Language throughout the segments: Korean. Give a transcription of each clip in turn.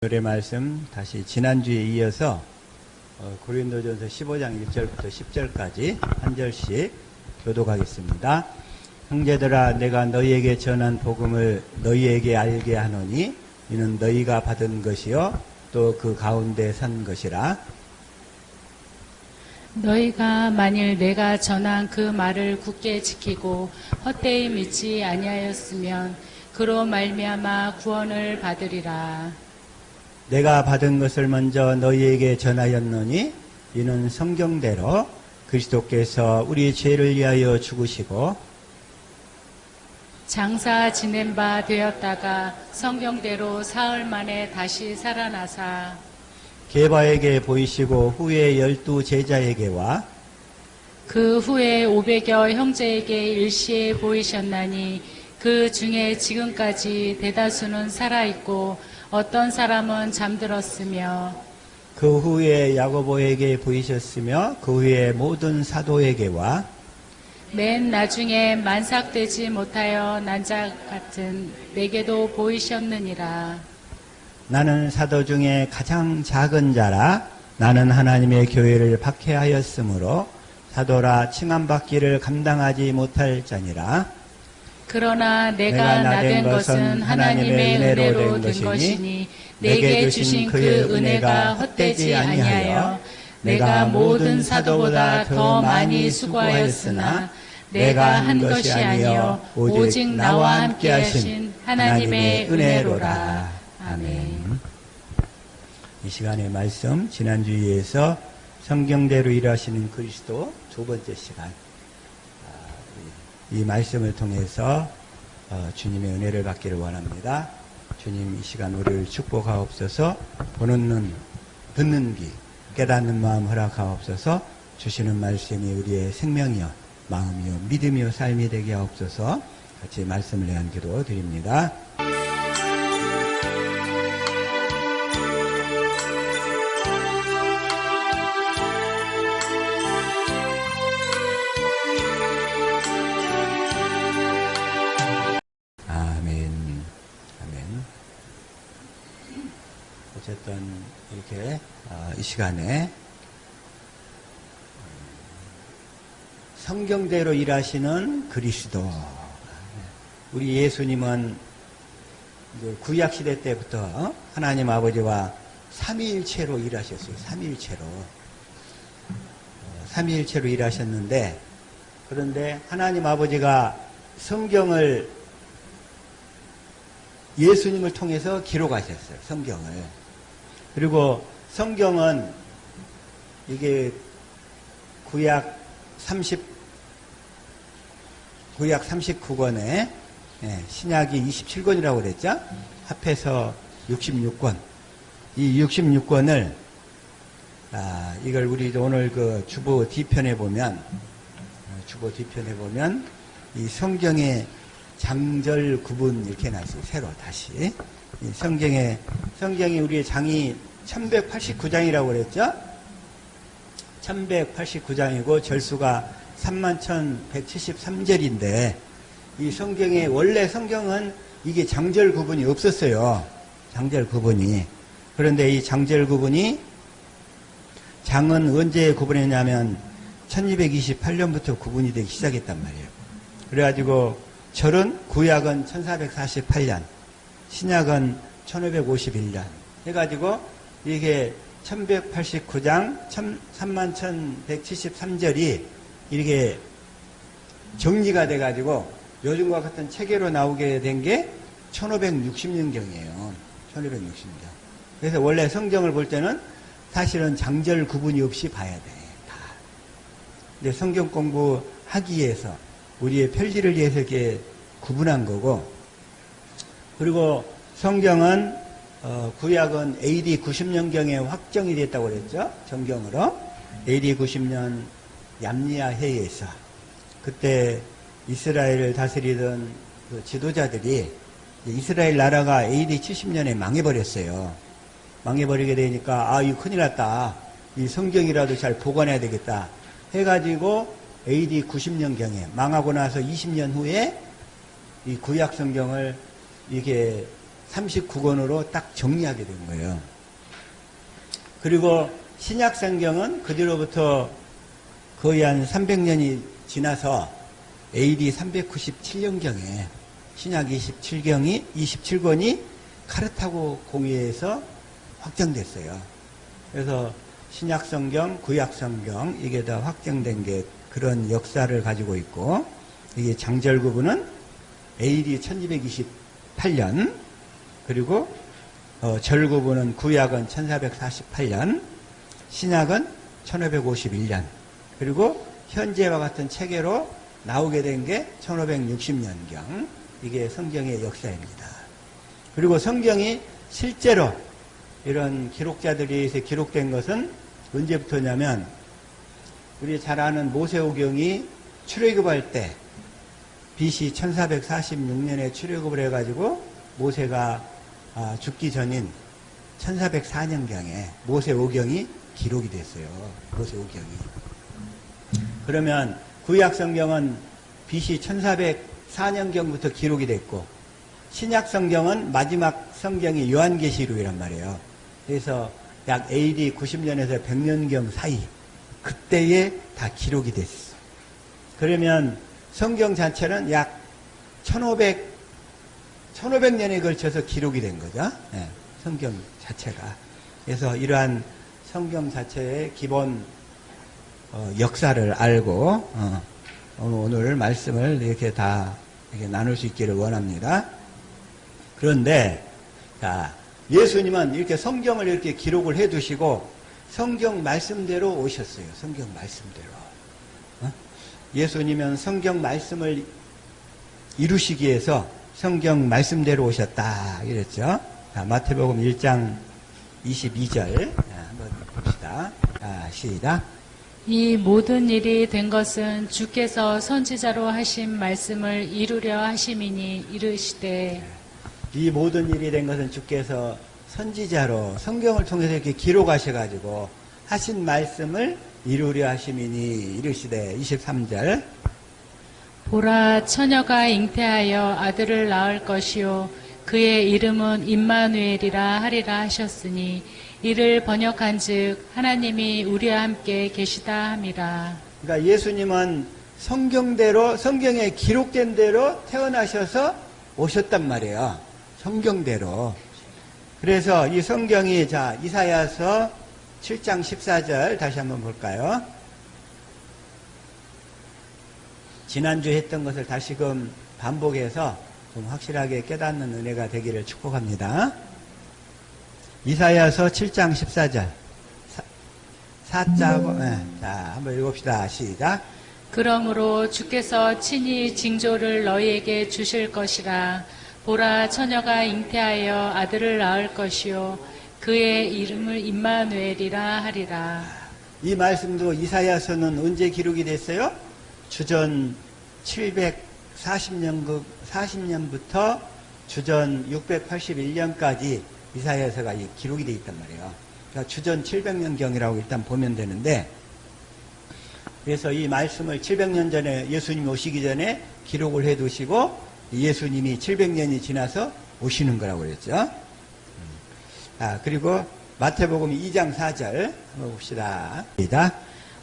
오늘의 말씀 다시 지난주에 이어서 고린도전서 15장 1절부터 10절까지 한 절씩 교독하겠습니다. 형제들아, 내가 너희에게 전한 복음을 너희에게 알게 하노니 이는 너희가 받은 것이요 또 그 가운데 산 것이라. 너희가 만일 내가 전한 그 말을 굳게 지키고 헛되이 믿지 아니하였으면 그로 말미암아 구원을 받으리라. 내가 받은 것을 먼저 너희에게 전하였노니 이는 성경대로 그리스도께서 우리 죄를 위하여 죽으시고 장사 지낸 바 되었다가 성경대로 사흘 만에 다시 살아나사 게바에게 보이시고 후에 12 제자에게와 그 후에 500여 형제에게 일시에 보이셨나니 그 중에 지금까지 대다수는 살아있고 어떤 사람은 잠들었으며 그 후에 야고보에게 보이셨으며 그 후에 모든 사도에게와 맨 나중에 만삭되지 못하여 난 자 같은 내게도 보이셨느니라. 나는 사도 중에 가장 작은 자라. 나는 하나님의 교회를 박해하였으므로 사도라 칭함받기를 감당하지 못할 자니라. 그러나 내가 나된 것은 하나님의 은혜로 된 것이니 내게 주신 그 은혜가 헛되지 아니하여 내가 모든 사도보다 더 많이 수고하였으나 내가 한 것이 아니요 오직 나와 함께 하신 하나님의 은혜로라. 아멘. 이 시간의 말씀, 지난주에서 성경대로 일하시는 그리스도 두 번째 시간, 이 말씀을 통해서 주님의 은혜를 받기를 원합니다. 주님, 이 시간 우리를 축복하옵소서. 보는 눈, 듣는 귀, 깨닫는 마음 허락하옵소서. 주시는 말씀이 우리의 생명이요 마음이요 믿음이요 삶이 되게 하옵소서. 같이 말씀을 위한 기도 드립니다. 어쨌든 이렇게 이 시간에 성경대로 일하시는 그리스도, 우리 예수님은 이제 구약시대 때부터 하나님 아버지와 삼위일체로 일하셨어요. 삼위일체로 일하셨는데, 그런데 하나님 아버지가 성경을 예수님을 통해서 기록하셨어요. 성경을. 그리고 성경은 이게 구약 39권에 신약이 27권이라고 그랬죠? 합해서 66권. 이 66권을 이걸 우리 오늘 그 주보 뒤편에 보면 이 성경의 장절 구분 이렇게 나왔어요. 새로 다시. 성경이 우리의 장이 1189장이라고 그랬죠? 1189장이고 절수가 31,173절인데 이 성경의 원래 성경은 이게 장절 구분이 없었어요. 장절 구분이. 그런데 이 장절 구분이 장은 언제 구분했냐면 1228년부터 구분이 되기 시작했단 말이에요. 그래가지고 절은 구약은 1448년, 신약은 1551년 해가지고 이게 1189장 31,173절이 이렇게 정리가 돼가지고 요즘과 같은 체계로 나오게 된 게 1560년경이에요. 1560년. 그래서 원래 성경을 볼 때는 사실은 장절 구분이 없이 봐야 돼. 다. 근데 성경 공부하기 위해서 우리의 편리를 위해서 이렇게 구분한 거고, 그리고 성경은 구약은 AD 90년경에 확정이 됐다고 그랬죠. 정경으로. AD 90년 얌리아 해에서 그때 이스라엘을 다스리던 그 지도자들이 이스라엘 나라가 AD 70년에 망해버렸어요. 망해버리게 되니까 이거 큰일 났다. 이 성경이라도 잘 보관해야 되겠다 해가지고 AD 90년경에 망하고 나서 20년 후에 이 구약 성경을 이게 39권으로 딱 정리하게 된 거예요. 그리고 신약 성경은 그뒤로부터 거의 한 300년이 지나서 AD 397년경에 신약 27권이 카르타고 공의회에서 확정됐어요. 그래서 신약 성경, 구약 성경 이게 다 확정된 게 그런 역사를 가지고 있고, 이게 장절 구분은 AD 1228년, 그리고 절 구분은 구약은 1448년, 신약은 1551년, 그리고 현재와 같은 체계로 나오게 된 게 1560년경, 이게 성경의 역사입니다. 그리고 성경이 실제로 이런 기록자들에 의해서 기록된 것은 언제부터냐면, 우리 잘 아는 모세오경이 출애굽할 때 BC 1446년에 출애굽을 해가지고 모세가 죽기 전인 1404년경에 모세오경이 기록이 됐어요. 모세오경이. 그러면 구약 성경은 BC 1404년경부터 기록이 됐고, 신약 성경은 마지막 성경이 요한계시록이란 말이에요. 그래서 약 AD 90년에서 100년경 사이, 그때에 다 기록이 됐어. 그러면 성경 자체는 약 1500년에 걸쳐서 기록이 된 거죠. 네, 성경 자체가. 그래서 이러한 성경 자체의 기본 역사를 알고 오늘 말씀을 이렇게 다 이렇게 나눌 수 있기를 원합니다. 그런데 자, 예수님은 이렇게 성경을 이렇게 기록을 해두시고 성경 말씀대로 오셨어요. 성경 말씀대로. 예수님은 성경 말씀을 이루시기 위해서 성경 말씀대로 오셨다 이랬죠. 자, 마태복음 1장 22절 한번 봅시다. 자, 시작. 이 모든 일이 된 것은 주께서 선지자로 하신 말씀을 이루려 하심이니 이르시되, 이 모든 일이 된 것은 주께서 선지자로 성경을 통해서 이렇게 기록하셔가지고 하신 말씀을 이루려 하심이니 이르시되, 23절. 보라, 처녀가 잉태하여 아들을 낳을 것이요 그의 이름은 임마누엘이라 하리라 하셨으니, 이를 번역한즉 하나님이 우리와 함께 계시다 함이라. 그러니까 예수님은 성경대로, 성경에 기록된 대로 태어나셔서 오셨단 말이에요. 성경대로. 그래서 이 성경이, 자, 이사야서 7장 14절 다시 한번 볼까요? 지난주 했던 것을 다시금 반복해서 좀 확실하게 깨닫는 은혜가 되기를 축복합니다. 이사야서 7장 14절. 사자고, 네. 자, 한번 읽읍시다. 시작. 그러므로 주께서 친히 징조를 너희에게 주실 것이라. 보라, 처녀가 잉태하여 아들을 낳을 것이요 그의 이름을 임마누엘이라 하리라. 이 말씀도 이사야서는 언제 기록이 됐어요? 주전 740년부터 주전 681년까지 이사야서가 기록이 되어 있단 말이에요. 그러니까 주전 700년경이라고 일단 보면 되는데, 그래서 이 말씀을 700년 전에 예수님이 오시기 전에 기록을 해 두시고 예수님이 700년이 지나서 오시는 거라고 그랬죠. 그리고 마태복음 2장 4절 한번 봅시다.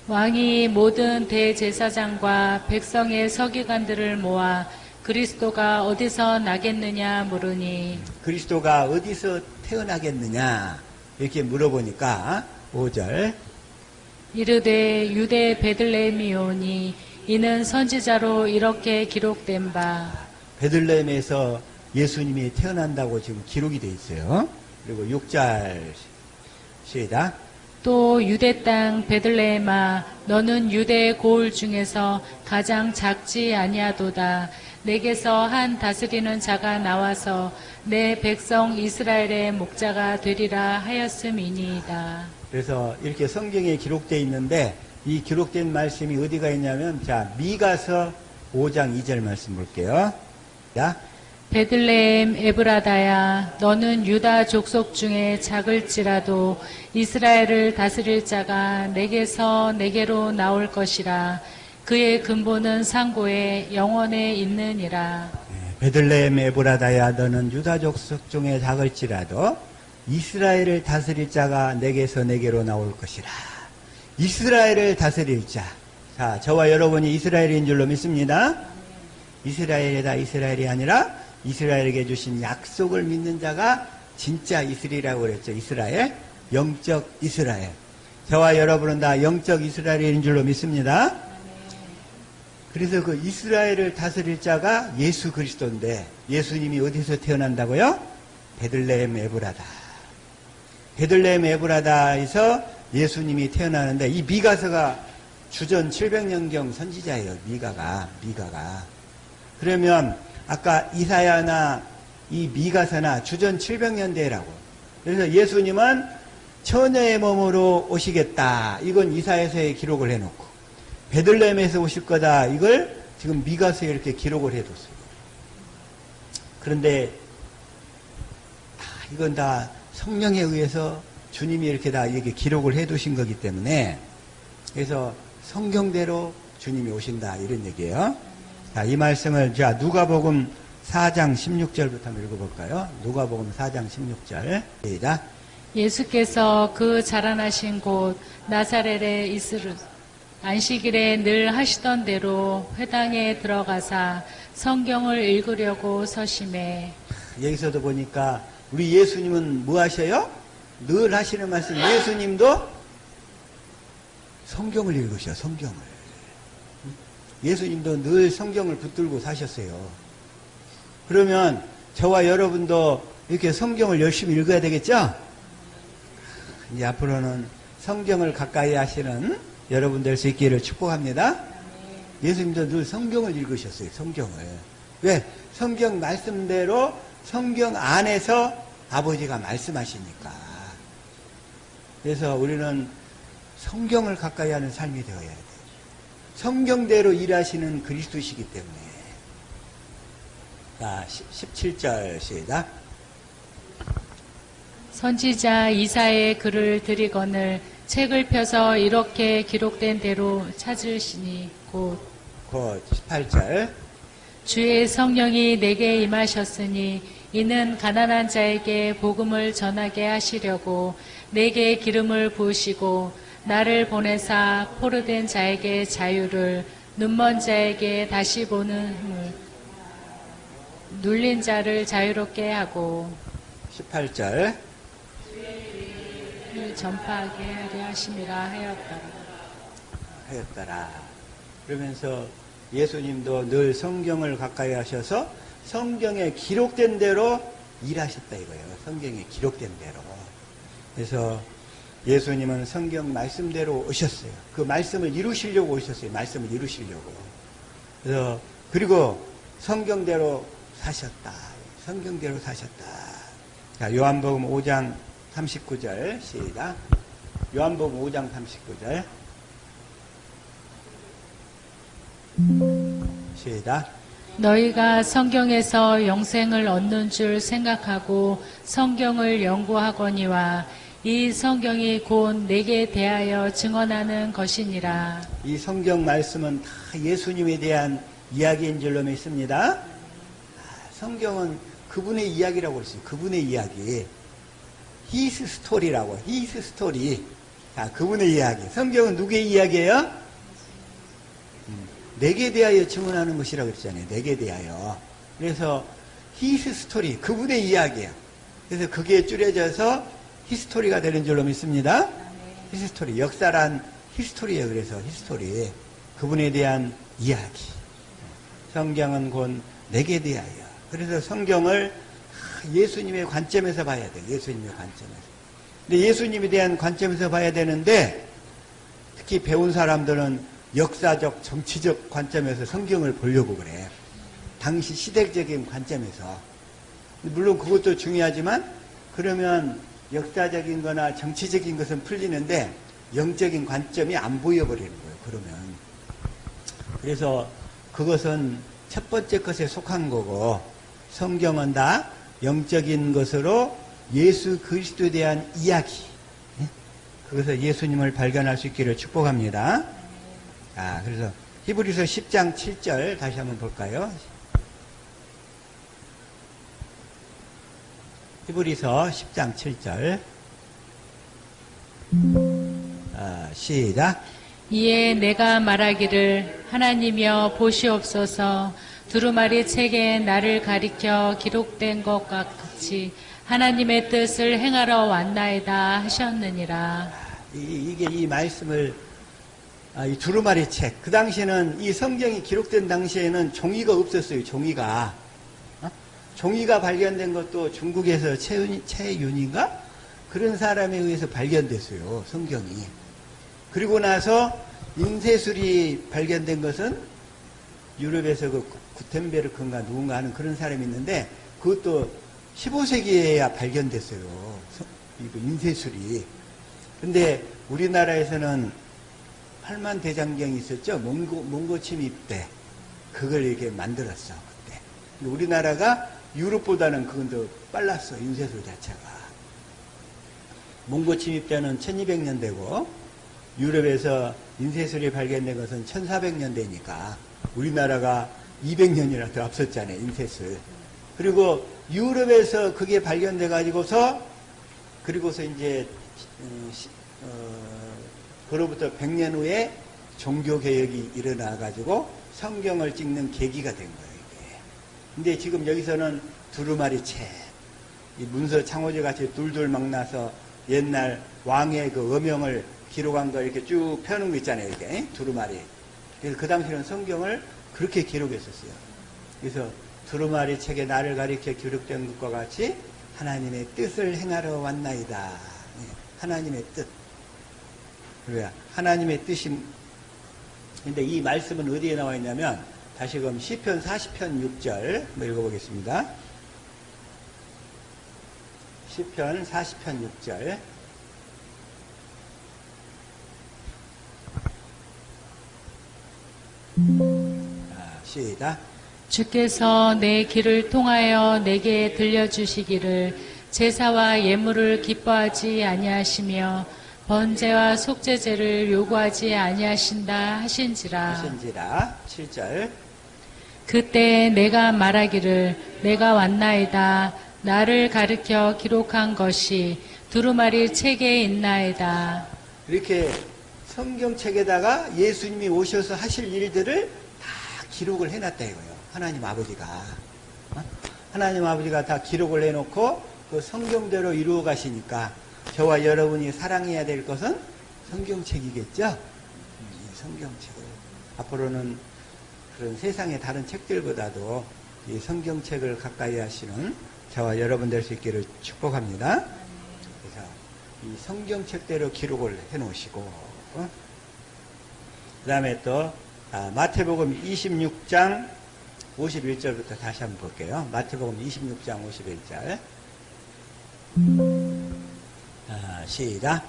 왕이 모든 대제사장과 백성의 서기관들을 모아 그리스도가 어디서 나겠느냐 물으니, 그리스도가 어디서 태어나겠느냐 이렇게 물어보니까 5절. 이르되 유대 베들레헴이오니 이는 선지자로 이렇게 기록된 바. 베들레헴에서 예수님이 태어난다고 지금 기록이 되어 있어요. 그리고 6절 시작. 또 유대 땅 베들레헴아, 너는 유대 고을 중에서 가장 작지 아니하도다. 내게서 한 다스리는 자가 나와서 내 백성 이스라엘의 목자가 되리라 하였음이니이다. 그래서 이렇게 성경에 기록되어 있는데, 이 기록된 말씀이 어디가 있냐면, 자, 미가서 5장 2절 말씀 볼게요. 자, 베들레헴 에브라다야, 너는 유다 족속 중에 작을지라도 이스라엘을 다스릴 자가 내게서 내게로 나올 것이라. 그의 근본은 상고에 영원에 있느니라. 베들레헴 에브라다야 너는 유다족 속중에 작을지라도 이스라엘을 다스릴 자가 내게서 내게로 나올 것이라. 이스라엘을 다스릴 자. 자, 저와 여러분이 이스라엘인 줄로 믿습니다. 이스라엘이다 이스라엘이 아니라 이스라엘에게 주신 약속을 믿는 자가 진짜 이스라엘이라고 그랬죠. 이스라엘. 영적 이스라엘. 저와 여러분은 다 영적 이스라엘인 줄로 믿습니다. 그래서 그 이스라엘을 다스릴 자가 예수 그리스도인데 예수님이 어디서 태어난다고요? 베들레헴 에브라다. 베들레헴 에브라다에서 예수님이 태어나는데 이 미가서가 주전 700년경 선지자예요. 미가가. 그러면 아까 이사야나 이 미가서나 주전 700년대라고. 그래서 예수님은 처녀의 몸으로 오시겠다. 이건 이사야서에 기록을 해놓고 베들레헴에서 오실 거다. 이걸 지금 미가서에 이렇게 기록을 해뒀어요. 그런데 이건 다 성령에 의해서 주님이 이렇게 다 이렇게 기록을 해두신 거기 때문에 그래서 성경대로 주님이 오신다 이런 얘기예요. 자, 이 말씀을 자 누가복음 4장 16절부터 한번 읽어볼까요? 누가복음 4장 16절 시작. 예수께서 그 자라나신 곳 나사렛에 있으르 안식일에 늘 하시던 대로 회당에 들어가사 성경을 읽으려고 서심해. 여기서도 보니까 우리 예수님은 뭐 하셔요? 늘 하시는 말씀. 예수님도 성경을 읽으셔. 성경을. 예수님도 늘 성경을 붙들고 사셨어요. 그러면 저와 여러분도 이렇게 성경을 열심히 읽어야 되겠죠? 이제 앞으로는 성경을 가까이 하시는 여러분 될 수 있기를 축복합니다. 예수님도 늘 성경을 읽으셨어요. 성경을. 왜? 성경 말씀대로 성경 안에서 아버지가 말씀하시니까. 그래서 우리는 성경을 가까이 하는 삶이 되어야 돼요. 성경대로 일하시는 그리스도시기 때문에. 자, 17절 시작. 선지자 이사야의 글을 들이거늘 책을 펴서 이렇게 기록된 대로 찾으시니 곧 18절. 주의 성령이 내게 임하셨으니 이는 가난한 자에게 복음을 전하게 하시려고 내게 기름을 부으시고 나를 보내사 포로된 자에게 자유를 눈먼 자에게 다시 보는 힘을 눌린 자를 자유롭게 하고 18절. 전파하게 하려 하심이라 하였더라. 그러면서 예수님도 늘 성경을 가까이 하셔서 성경에 기록된 대로 일하셨다 이거예요. 성경에 기록된 대로. 그래서 예수님은 성경 말씀대로 오셨어요. 그 말씀을 이루시려고 오셨어요. 말씀을 이루시려고. 그래서 그리고 성경대로 사셨다. 성경대로 사셨다. 자, 요한복음 5장 39절 시작. 요한복음 5장 39절 시작. 너희가 성경에서 영생을 얻는 줄 생각하고 성경을 연구하거니와 이 성경이 곧 내게 대하여 증언하는 것이니라. 이 성경 말씀은 다 예수님에 대한 이야기인 줄로 믿습니다. 성경은 그분의 이야기라고 했어요. 그분의 이야기. His story라고. His story. 자, 그분의 이야기. 성경은 누구의 이야기예요? 내게 대하여 증언하는 것이라고 했잖아요. 내게 대하여. 그래서 His story. 그분의 이야기예요. 그래서 그게 줄여져서 히스토리가 되는 줄로 믿습니다. 히스토리. 역사란 히스토리예요. 그래서 히스토리. 그분에 대한 이야기. 성경은 곧 내게 대하여. 그래서 성경을 예수님의 관점에서 봐야 돼요. 예수님의 관점에서. 근데 예수님에 대한 관점에서 봐야 되는데 특히 배운 사람들은 역사적, 정치적 관점에서 성경을 보려고 그래. 당시 시대적인 관점에서. 물론 그것도 중요하지만 그러면 역사적인 거나 정치적인 것은 풀리는데 영적인 관점이 안 보여버리는 거예요. 그러면. 그래서 그것은 첫 번째 것에 속한 거고 성경은 다 영적인 것으로 예수 그리스도에 대한 이야기. 그것을 예수님을 발견할 수 있기를 축복합니다. 자, 그래서 히브리서 10장 7절 다시 한번 볼까요? 히브리서 10장 7절. 시작. 이에 내가 말하기를 하나님이여 보시옵소서 두루마리 책에 나를 가리켜 기록된 것 같이 하나님의 뜻을 행하러 왔나이다 하셨느니라. 이게 이 말씀을 이 두루마리 책. 그 당시에는 이 성경이 기록된 당시에는 종이가 없었어요. 종이가. 종이가 발견된 것도 중국에서 최윤인가? 그런 사람에 의해서 발견됐어요. 성경이. 그리고 나서 인쇄술이 발견된 것은 유럽에서 그 구텐베르크인가 누군가 하는 그런 사람이 있는데 그것도 15세기에야 발견됐어요. 이거 인쇄술이. 근데 우리나라에서는 팔만 대장경이 있었죠. 몽고 침입 때 그걸 이렇게 만들었어 그때. 근데 우리나라가 유럽보다는 그건 더 빨랐어. 인쇄술 자체가. 몽고 침입 때는 1200년대고 유럽에서 인쇄술이 발견된 것은 1400년대니까 우리나라가 200년이나 더 앞섰잖아요. 인쇄술. 그리고 유럽에서 그게 발견돼 가지고서 그리고서 이제 그로부터 100년 후에 종교개혁이 일어나가지고 성경을 찍는 계기가 된 거예요, 이게. 근데 지금 여기서는 두루마리 책, 이 문서 창호지 같이 둘둘 막 나서 옛날 왕의 그 어명을 기록한 거 이렇게 쭉 펴는 거 있잖아요, 이게. 두루마리. 그래서 그 당시에는 성경을 그렇게 기록했었어요. 그래서 두루마리 책에 나를 가리켜 기록된 것과 같이 하나님의 뜻을 행하러 왔나이다. 하나님의 뜻. 그래야 하나님의 뜻이. 근데 이 말씀은 어디에 나와 있냐면 다시금 시편 40편 6절 한번 읽어보겠습니다. 시편 40편 6절. 시작. 주께서 내 길을 통하여 내게 들려주시기를 제사와 예물을 기뻐하지 아니하시며 번제와 속죄제를 요구하지 아니하신다 하신지라. 7절. 그때 내가 말하기를 내가 왔나이다. 나를 가르쳐 기록한 것이 두루마리 책에 있나이다. 이렇게 성경책에다가 예수님이 오셔서 하실 일들을 다 기록을 해놨다 이거예요. 하나님 아버지가. 하나님 아버지가 다 기록을 해놓고 그 성경대로 이루어 가시니까 저와 여러분이 사랑해야 될 것은 성경책이겠죠? 성경책을. 앞으로는 그런 세상의 다른 책들보다도 이 성경책을 가까이 하시는 저와 여러분 될 수 있기를 축복합니다. 그래서 이 성경책대로 기록을 해놓으시고 그 다음에 또 마태복음 26장 51절부터 다시 한번 볼게요. 마태복음 26장 51절. 시작.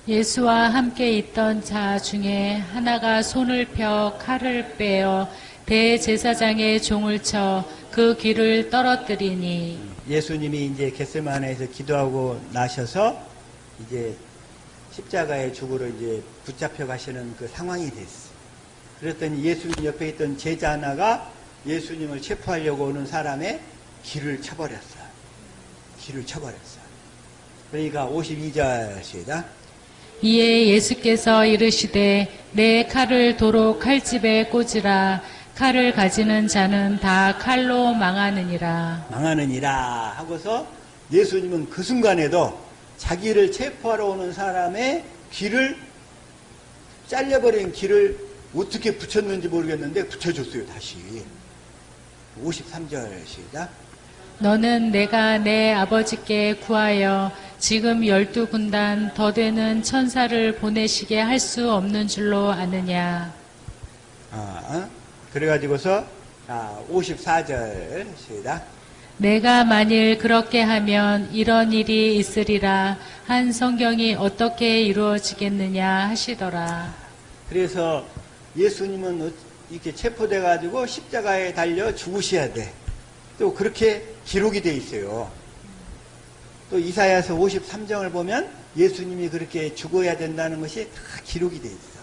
예수와 함께 있던 자 중에 하나가 손을 펴 칼을 빼어 대제사장의 종을 쳐 그 귀를 떨어뜨리니. 예수님이 이제 겟세마네에서 기도하고 나셔서 이제 십자가의 죽으로 이제 붙잡혀 가시는 그 상황이 됐어. 그랬더니 예수님 옆에 있던 제자 하나가 예수님을 체포하려고 오는 사람의 귀를 쳐버렸어. 귀를 쳐버렸어. 그러니까 52절 시작. 이에 예수께서 이르시되 내 칼을 도로 칼집에 꽂으라. 칼을 가지는 자는 다 칼로 망하느니라. 망하느니라 하고서 예수님은 그 순간에도 자기를 체포하러 오는 사람의 귀를 잘려버린 귀를 어떻게 붙였는지 모르겠는데 붙여줬어요. 다시 53절 시작. 너는 내가 내 아버지께 구하여 지금 12군단 더 되는 천사를 보내시게 할 수 없는 줄로 아느냐. 그래가지고서 54절 시작. 내가 만일 그렇게 하면 이런 일이 있으리라 한 성경이 어떻게 이루어지겠느냐 하시더라. 그래서 예수님은 이렇게 체포돼가지고 십자가에 달려 죽으셔야 돼. 또 그렇게 기록이 돼 있어요. 또 이사야서 53장을 보면 예수님이 그렇게 죽어야 된다는 것이 다 기록이 돼 있어.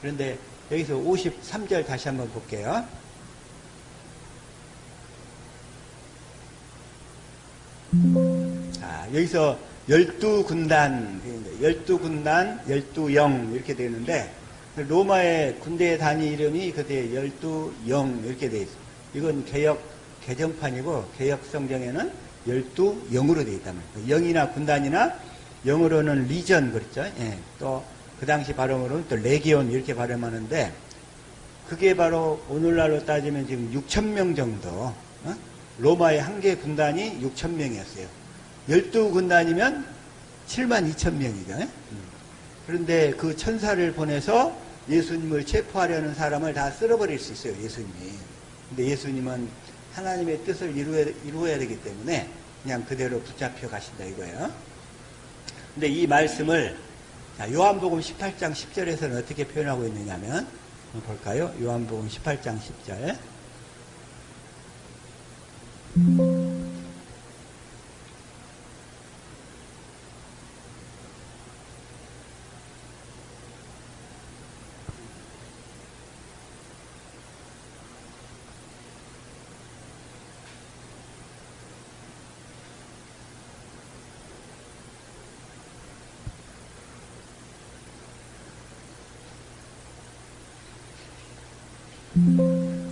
그런데 여기서 53절 다시 한번 볼게요. 여기서 12군단, 12군단, 12영 이렇게 되는데 로마의 군대 단위 이름이 그때 12영 이렇게 돼 있어요. 이건 개역 개정판이고 개역 성경에는 12영으로 되어 있단 말이에요. 영이나 군단이나 영어로는 리전 그랬죠. 예. 또 그 당시 발음으로는 또 레기온 이렇게 발음하는데 그게 바로 오늘날로 따지면 지금 6,000명 정도. 로마의 한 개 군단이 6,000명이었어요. 12군단이면 72,000명이죠. 그런데 그 천사를 보내서 예수님을 체포하려는 사람을 다 쓸어버릴 수 있어요, 예수님이. 근데 예수님은 하나님의 뜻을 이루어야 되기 때문에 그냥 그대로 붙잡혀 가신다 이거예요. 근데 이 말씀을 요한복음 18장 10절에서는 어떻게 표현하고 있느냐면 볼까요? 요한복음 18장 10절.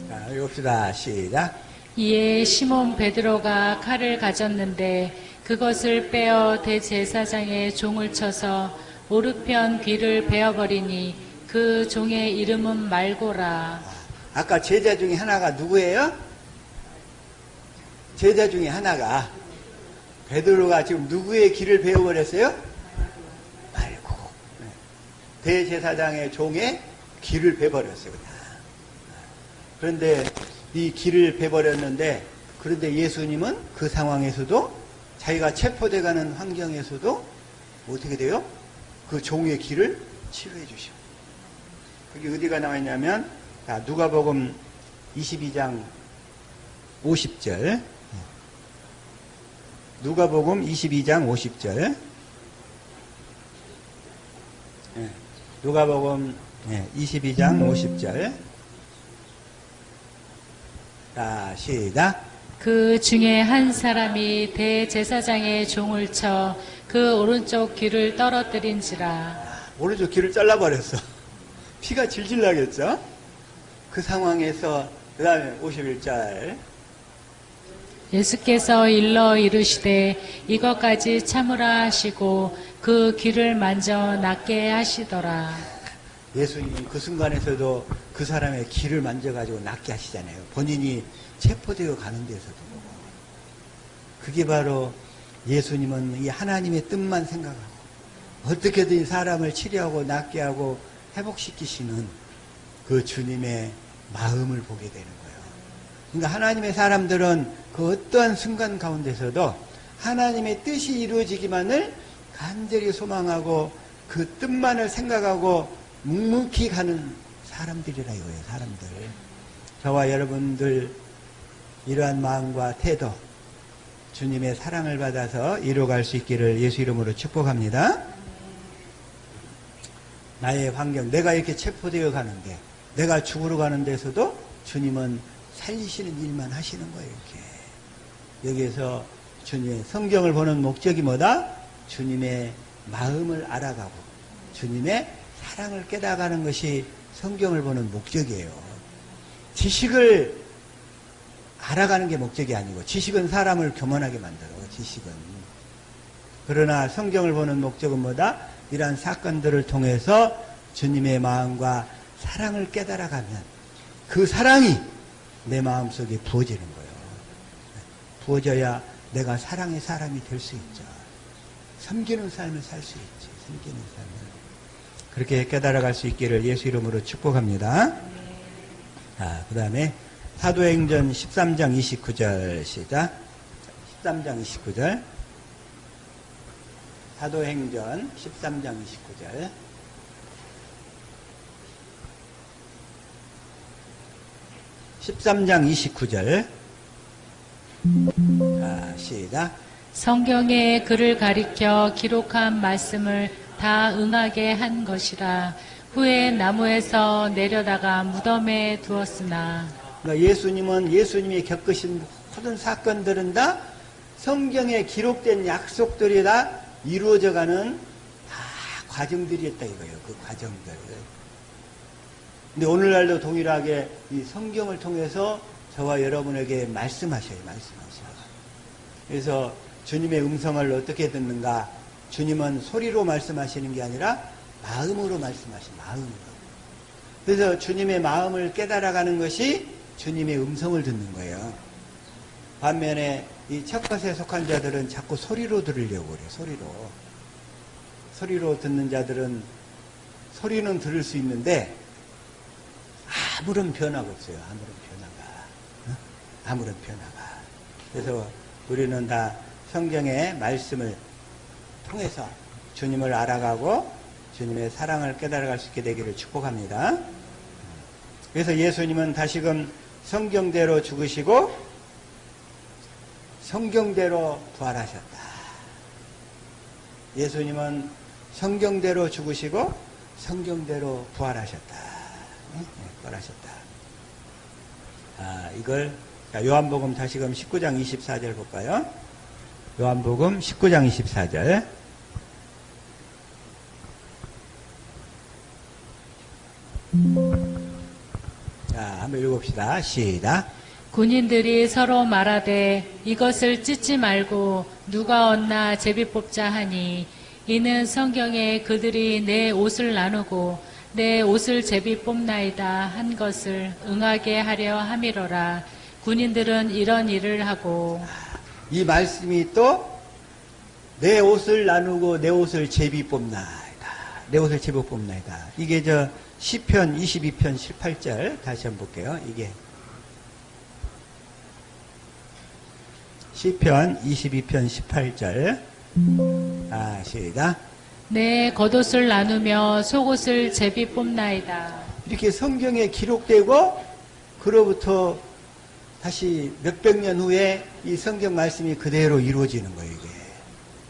자, 읽읍시다. 시작. 이에 시몬 베드로가 칼을 가졌는데 그것을 빼어 대제사장의 종을 쳐서 오른편 귀를 베어버리니 그 종의 이름은 말고라. 아까 제자 중에 하나가 누구예요? 제자 중에 하나가 베드로가 지금 누구의 귀를 베어버렸어요? 말고. 대제사장의 종의 귀를 베어버렸어요. 그런데 이 귀를 베버렸는데 그런데 예수님은 그 상황에서도 자기가 체포돼가는 환경에서도 어떻게 돼요? 그 종의 귀를 치료해 주시고 그게 어디가 나와 있냐면 누가복음 22장 50절 누가복음 22장 50절 누가복음 22장 50절 자, 시작. 그 중에 한 사람이 대제사장의 종을 쳐 그 오른쪽 귀를 떨어뜨린지라. 오른쪽 귀를 잘라버렸어. 피가 질질 나겠죠? 그 상황에서 그 다음에 51절 예수께서 일러 이르시되 이것까지 참으라 하시고 그 귀를 만져 낫게 하시더라. 예수님은 그 순간에서도 그 사람의 귀를 만져가지고 낫게 하시잖아요. 본인이 체포되어 가는 데서도. 그게 바로 예수님은 이 하나님의 뜻만 생각하고 어떻게든 사람을 치료하고 낫게 하고 회복시키시는 그 주님의 마음을 보게 되는 거예요. 그러니까 하나님의 사람들은 그 어떠한 순간 가운데서도 하나님의 뜻이 이루어지기만을 간절히 소망하고 그 뜻만을 생각하고 묵묵히 가는 사람들이라 이거예요. 사람들. 저와 여러분들 이러한 마음과 태도 주님의 사랑을 받아서 이루어갈 수 있기를 예수 이름으로 축복합니다. 나의 환경, 내가 이렇게 체포되어 가는데 내가 죽으러 가는 데서도 주님은 살리시는 일만 하시는 거예요. 이렇게. 여기에서 주님의 성경을 보는 목적이 뭐다? 주님의 마음을 알아가고 주님의 사랑을 깨달아가는 것이 성경을 보는 목적이에요. 지식을 알아가는 게 목적이 아니고 지식은 사람을 교만하게 만들어. 지식은. 그러나 성경을 보는 목적은 뭐다? 이러한 사건들을 통해서 주님의 마음과 사랑을 깨달아가면 그 사랑이 내 마음속에 부어지는 거예요. 부어져야 내가 사랑의 사람이 될 수 있죠. 섬기는 삶을 살 수 있지. 섬기는 삶을. 그렇게 깨달아갈 수 있기를 예수 이름으로 축복합니다. 자, 그 다음에 사도행전 13장 29절 시작. 13장 29절. 사도행전 13장 29절. (13장 29절) 자, 시작. 성경에 그를 가리켜 기록한 말씀을 다 응하게 한 것이라. 후에 나무에서 내려다가 무덤에 두었으나. 그러니까 예수님은 예수님이 겪으신 모든 사건들은 다 성경에 기록된 약속들이 다 이루어져가는 다 과정들이었다 이거예요. 그 과정들. 근데 오늘날도 동일하게 이 성경을 통해서 저와 여러분에게 말씀하셔요. 그래서 주님의 음성을 어떻게 듣는가? 주님은 소리로 말씀하시는 게 아니라 마음으로 말씀하시는 마음으로. 그래서 주님의 마음을 깨달아가는 것이 주님의 음성을 듣는 거예요. 반면에 이 첫 것에 속한 자들은 자꾸 소리로 들으려고 그래요. 소리로 듣는 자들은 소리는 들을 수 있는데 아무런 변화가 없어요. 아무런 변화가. 그래서 우리는 다 성경의 말씀을 통해서 주님을 알아가고 주님의 사랑을 깨달아갈 수 있게 되기를 축복합니다. 그래서 예수님은 다시금 성경대로 죽으시고 성경대로 부활하셨다. 예수님은 성경대로 죽으시고 성경대로 부활하셨다. 부활하셨다. 이걸 요한복음 다시금 19장 24절 볼까요? 요한복음 19장 24절. 자, 한번 읽어봅시다. 시작. 군인들이 서로 말하되 이것을 찢지 말고 누가 얻나 제비 뽑자 하니 이는 성경에 그들이 내 옷을 나누고 내 옷을 제비 뽑나이다 한 것을 응하게 하려 함이로라. 군인들은 이런 일을 하고. 이 말씀이 또 내 옷을 나누고 내 옷을 제비 뽑나이다. 내 옷을 제비 뽑나이다. 이게 시편 22편 18절 다시 한번 볼게요. 이게 시편 22편 18절. 시작. 내 겉옷을 나누며 속옷을 제비 뽑나이다. 이렇게 성경에 기록되고 그로부터 다시 몇백 년 후에 이 성경 말씀이 그대로 이루어지는 거예요. 이게.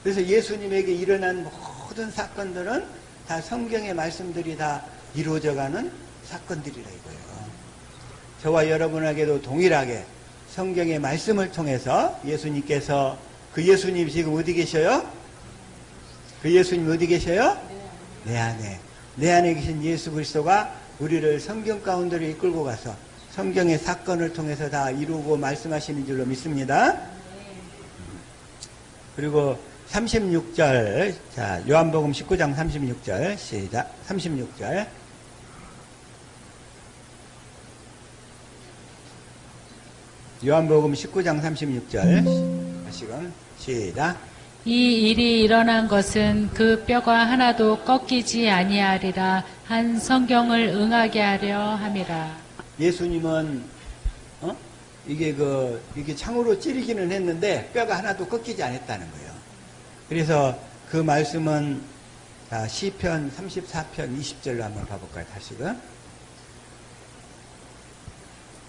그래서 예수님에게 일어난 모든 사건들은 다 성경의 말씀들이 다 이루어져가는 사건들이라 이거예요. 저와 여러분에게도 동일하게 성경의 말씀을 통해서 예수님께서 그 예수님이 지금 어디 계셔요? 그 예수님 어디 계셔요? 내 안에 계신 예수 그리스도가 우리를 성경 가운데로 이끌고 가서 성경의 사건을 통해서 다 이루고 말씀하시는 줄로 믿습니다. 그리고 36절, 자, 요한복음 19장 36절, 시작, 36절. 요한복음 19장 36절, 다시금, 시작. 이 일이 일어난 것은 그 뼈가 하나도 꺾이지 아니하리라 한 성경을 응하게 하려 함이라. 예수님은 이게 창으로 찌르기는 했는데 뼈가 하나도 꺾이지 않았다는 거예요. 그래서 그 말씀은 시편 34편 20절로 한번 봐볼까요? 다시금.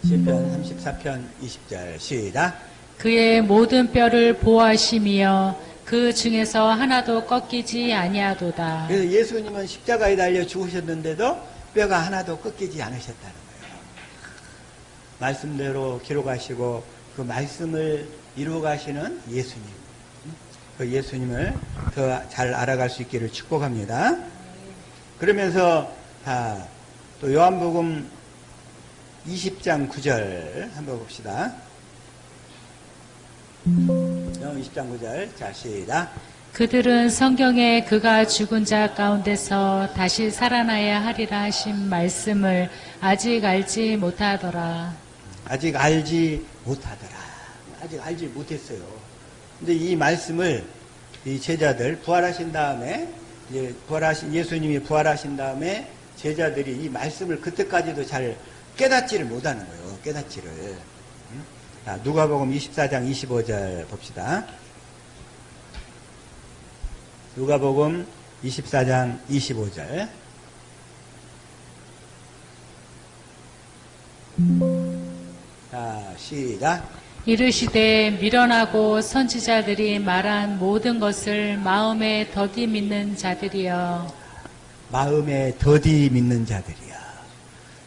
시편 34편 20절 시작. 그의 모든 뼈를 보호하시며 그 중에서 하나도 꺾이지 아니하도다. 그래서 예수님은 십자가에 달려 죽으셨는데도 뼈가 하나도 꺾이지 않으셨다는 거예요. 말씀대로 기록하시고 그 말씀을 이루어가시는 예수님. 그 예수님을 더 잘 알아갈 수 있기를 축복합니다. 그러면서 또 요한복음 20장 9절 한번 봅시다. 20장 9절. 자, 시작. 그들은 성경에 그가 죽은 자 가운데서 다시 살아나야 하리라 하신 말씀을 아직 알지 못하더라. 아직 알지 못했어요. 근데 이 말씀을 이 제자들 부활하신 다음에 예수님이 부활하신 다음에 제자들이 이 말씀을 그때까지도 잘 깨닫지를 못하는 거예요. 깨닫지를. 자, 누가복음 24장 25절 봅시다. 누가복음 24장 25절. 자, 시작. 이르시되 미련하고 선지자들이 말한 모든 것을 마음에 더디 믿는 자들이여. 마음에 더디 믿는 자들이야.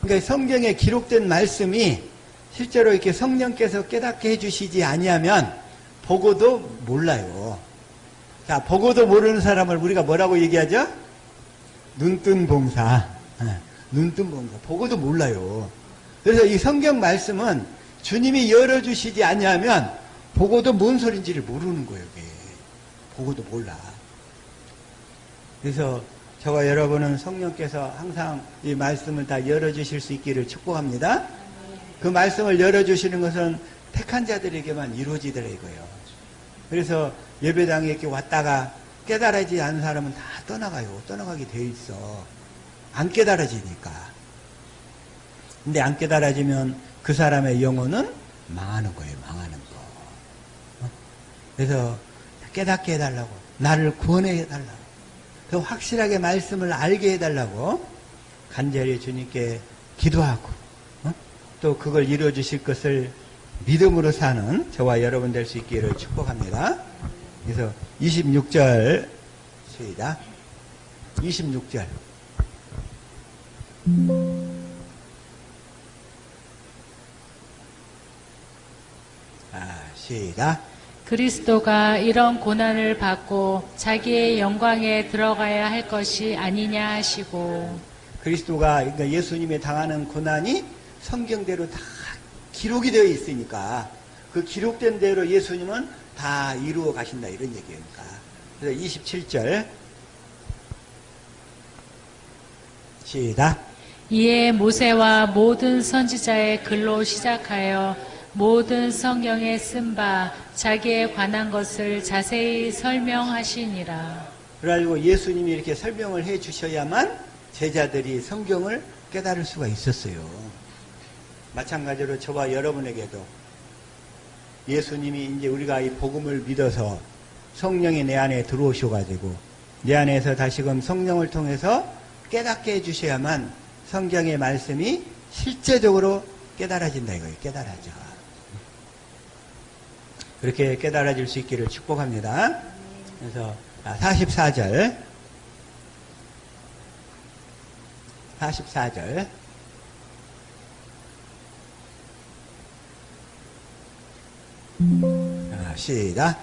그러니까 성경에 기록된 말씀이 실제로 이렇게 성령께서 깨닫게 해주시지 아니하면 보고도 몰라요. 자, 보고도 모르는 사람을 우리가 뭐라고 얘기하죠? 눈뜬 봉사. 눈뜬 봉사. 보고도 몰라요. 그래서 이 성경 말씀은 주님이 열어주시지 아니하면 보고도 뭔 소린지를 모르는 거예요. 이게. 보고도 몰라. 그래서 저와 여러분은 성령께서 항상 이 말씀을 다 열어주실 수 있기를 축복합니다. 그 말씀을 열어주시는 것은 택한 자들에게만 이루어지더라 이거예요. 그래서 예배당에 이렇게 왔다가 깨달아지지 않은 사람은 다 떠나가요. 떠나가게 돼 있어. 안 깨달아지니까. 근데 안 깨달아지면 그 사람의 영혼은 망하는 거예요. 망하는 거. 그래서 깨닫게 해달라고. 나를 구원해 해달라고. 더 확실하게 말씀을 알게 해달라고 간절히 주님께 기도하고 또 그걸 이루어주실 것을 믿음으로 사는 저와 여러분 될 수 있기를 축복합니다. 그래서 26절 시작. 26절. 시작. 그리스도가 이런 고난을 받고 자기의 영광에 들어가야 할 것이 아니냐 하시고. 그리스도가 그러니까 예수님이 당하는 고난이 성경대로 다 기록이 되어 있으니까 그 기록된 대로 예수님은 다 이루어 가신다 이런 얘기니까. 그래서 27절 시작. 이에 모세와 모든 선지자의 글로 시작하여 모든 성경에 쓴 바 자기에 관한 것을 자세히 설명하시니라. 그래가지고 예수님이 이렇게 설명을 해 주셔야만 제자들이 성경을 깨달을 수가 있었어요. 마찬가지로 저와 여러분에게도 예수님이 이제 우리가 이 복음을 믿어서 성령이 내 안에 들어오셔가지고 내 안에서 다시금 성령을 통해서 깨닫게 해주셔야만 성경의 말씀이 실제적으로 깨달아진다 이거예요. 깨달아져. 그렇게 깨달아질 수 있기를 축복합니다. 그래서 44절 44절 시작.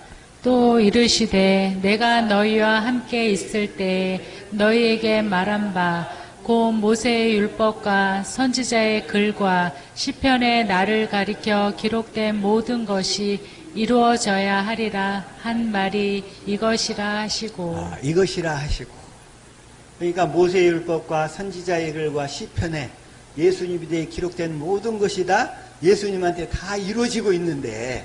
또 이르시되 내가 너희와 함께 있을 때 너희에게 말한 바 곧 모세의 율법과 선지자의 글과 시편의 나를 가리켜 기록된 모든 것이 이루어져야 하리라 한 말이 이것이라 하시고. 이것이라 하시고. 그러니까 모세의 율법과 선지자의 글과 시편에 예수님에 대해 기록된 모든 것이 다 예수님한테 다 이루어지고 있는데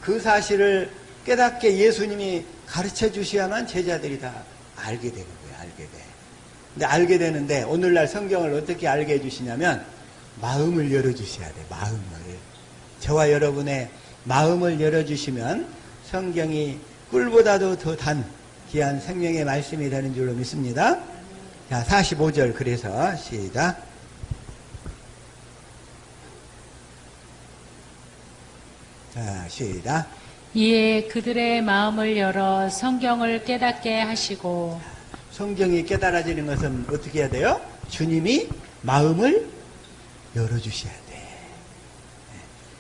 그 사실을 깨닫게 예수님이 가르쳐 주셔야만 제자들이 다 알게 되는 거예요. 알게 돼. 근데 알게 되는데 오늘날 성경을 어떻게 알게 해주시냐면 마음을 열어주셔야 돼. 마음을. 저와 여러분의 마음을 열어주시면 성경이 꿀보다도 더 단 귀한 생명의 말씀이 되는 줄로 믿습니다. 자, 45절 그래서 시작. 자, 시작. 이에 그들의 마음을 열어 성경을 깨닫게 하시고. 성경이 깨달아지는 것은 어떻게 해야 돼요? 주님이 마음을 열어주셔야 돼.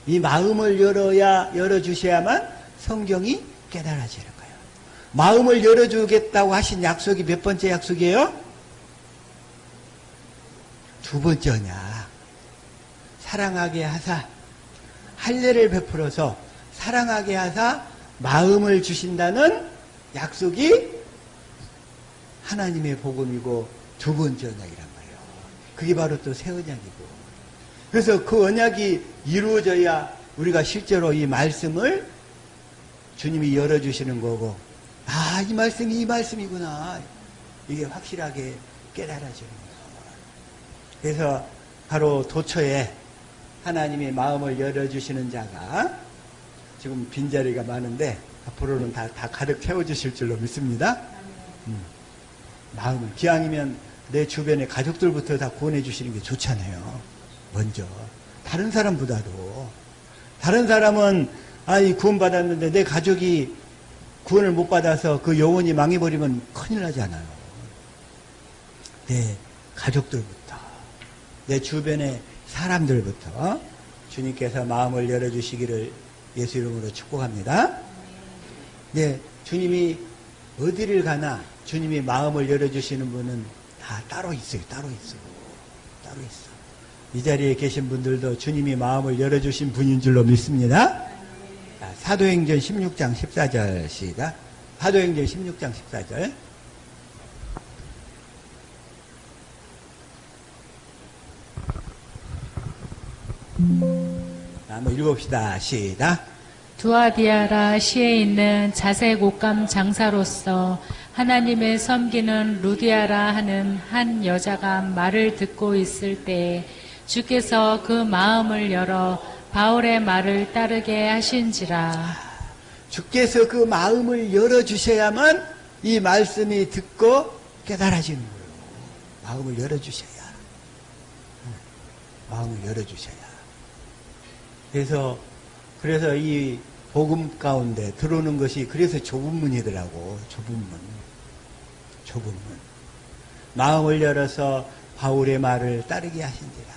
이 마음을 열어주셔야만 성경이 깨달아지는 거예요. 마음을 열어주겠다고 하신 약속이 몇 번째 약속이에요? 두 번째냐. 사랑하게 하사, 할례를 베풀어서 사랑하게 하사 마음을 주신다는 약속이 하나님의 복음이고 두 번째 언약이란 말이에요. 그게 바로 또 새 언약이고. 그래서 그 언약이 이루어져야 우리가 실제로 이 말씀을 주님이 열어주시는 거고, 아, 이 말씀이 이 말씀이구나. 이게 확실하게 깨달아지는 거예요. 그래서 바로 도처에 하나님의 마음을 열어주시는 자가 지금 빈자리가 많은데 앞으로는 다 가득 채워주실 줄로 믿습니다. 마음을 기왕이면 내 주변의 가족들부터 다 구원해 주시는 게 좋잖아요. 먼저 다른 사람보다도. 다른 사람은 구원 받았는데 내 가족이 구원을 못 받아서 그 영혼이 망해버리면 큰일 나잖아요. 내 가족들부터, 내 주변의 사람들부터 주님께서 마음을 열어주시기를 예수 이름으로 축복합니다. 네, 주님이 어디를 가나 주님이 마음을 열어주시는 분은 다 따로 있어요. 따로 있어. 따로 있어. 이 자리에 계신 분들도 주님이 마음을 열어주신 분인 줄로 믿습니다. 자, 사도행전 16장 14절 시작. 사도행전 16장 14절. 한번 읽어봅시다. 시작. 두아디아라 시에 있는 자색 옷감 장사로서 하나님의 섬기는 루디아라 하는 한 여자가 말을 듣고 있을 때 주께서 그 마음을 열어 바울의 말을 따르게 하신지라. 주께서 그 마음을 열어주셔야만 이 말씀이 듣고 깨달아지는 거예요. 마음을 열어주셔야. 마음을 열어주셔야. 그래서 이 복음 가운데 들어오는 것이 그래서 좁은 문이더라고. 좁은 문. 좁은 문. 마음을 열어서 바울의 말을 따르게 하신지라.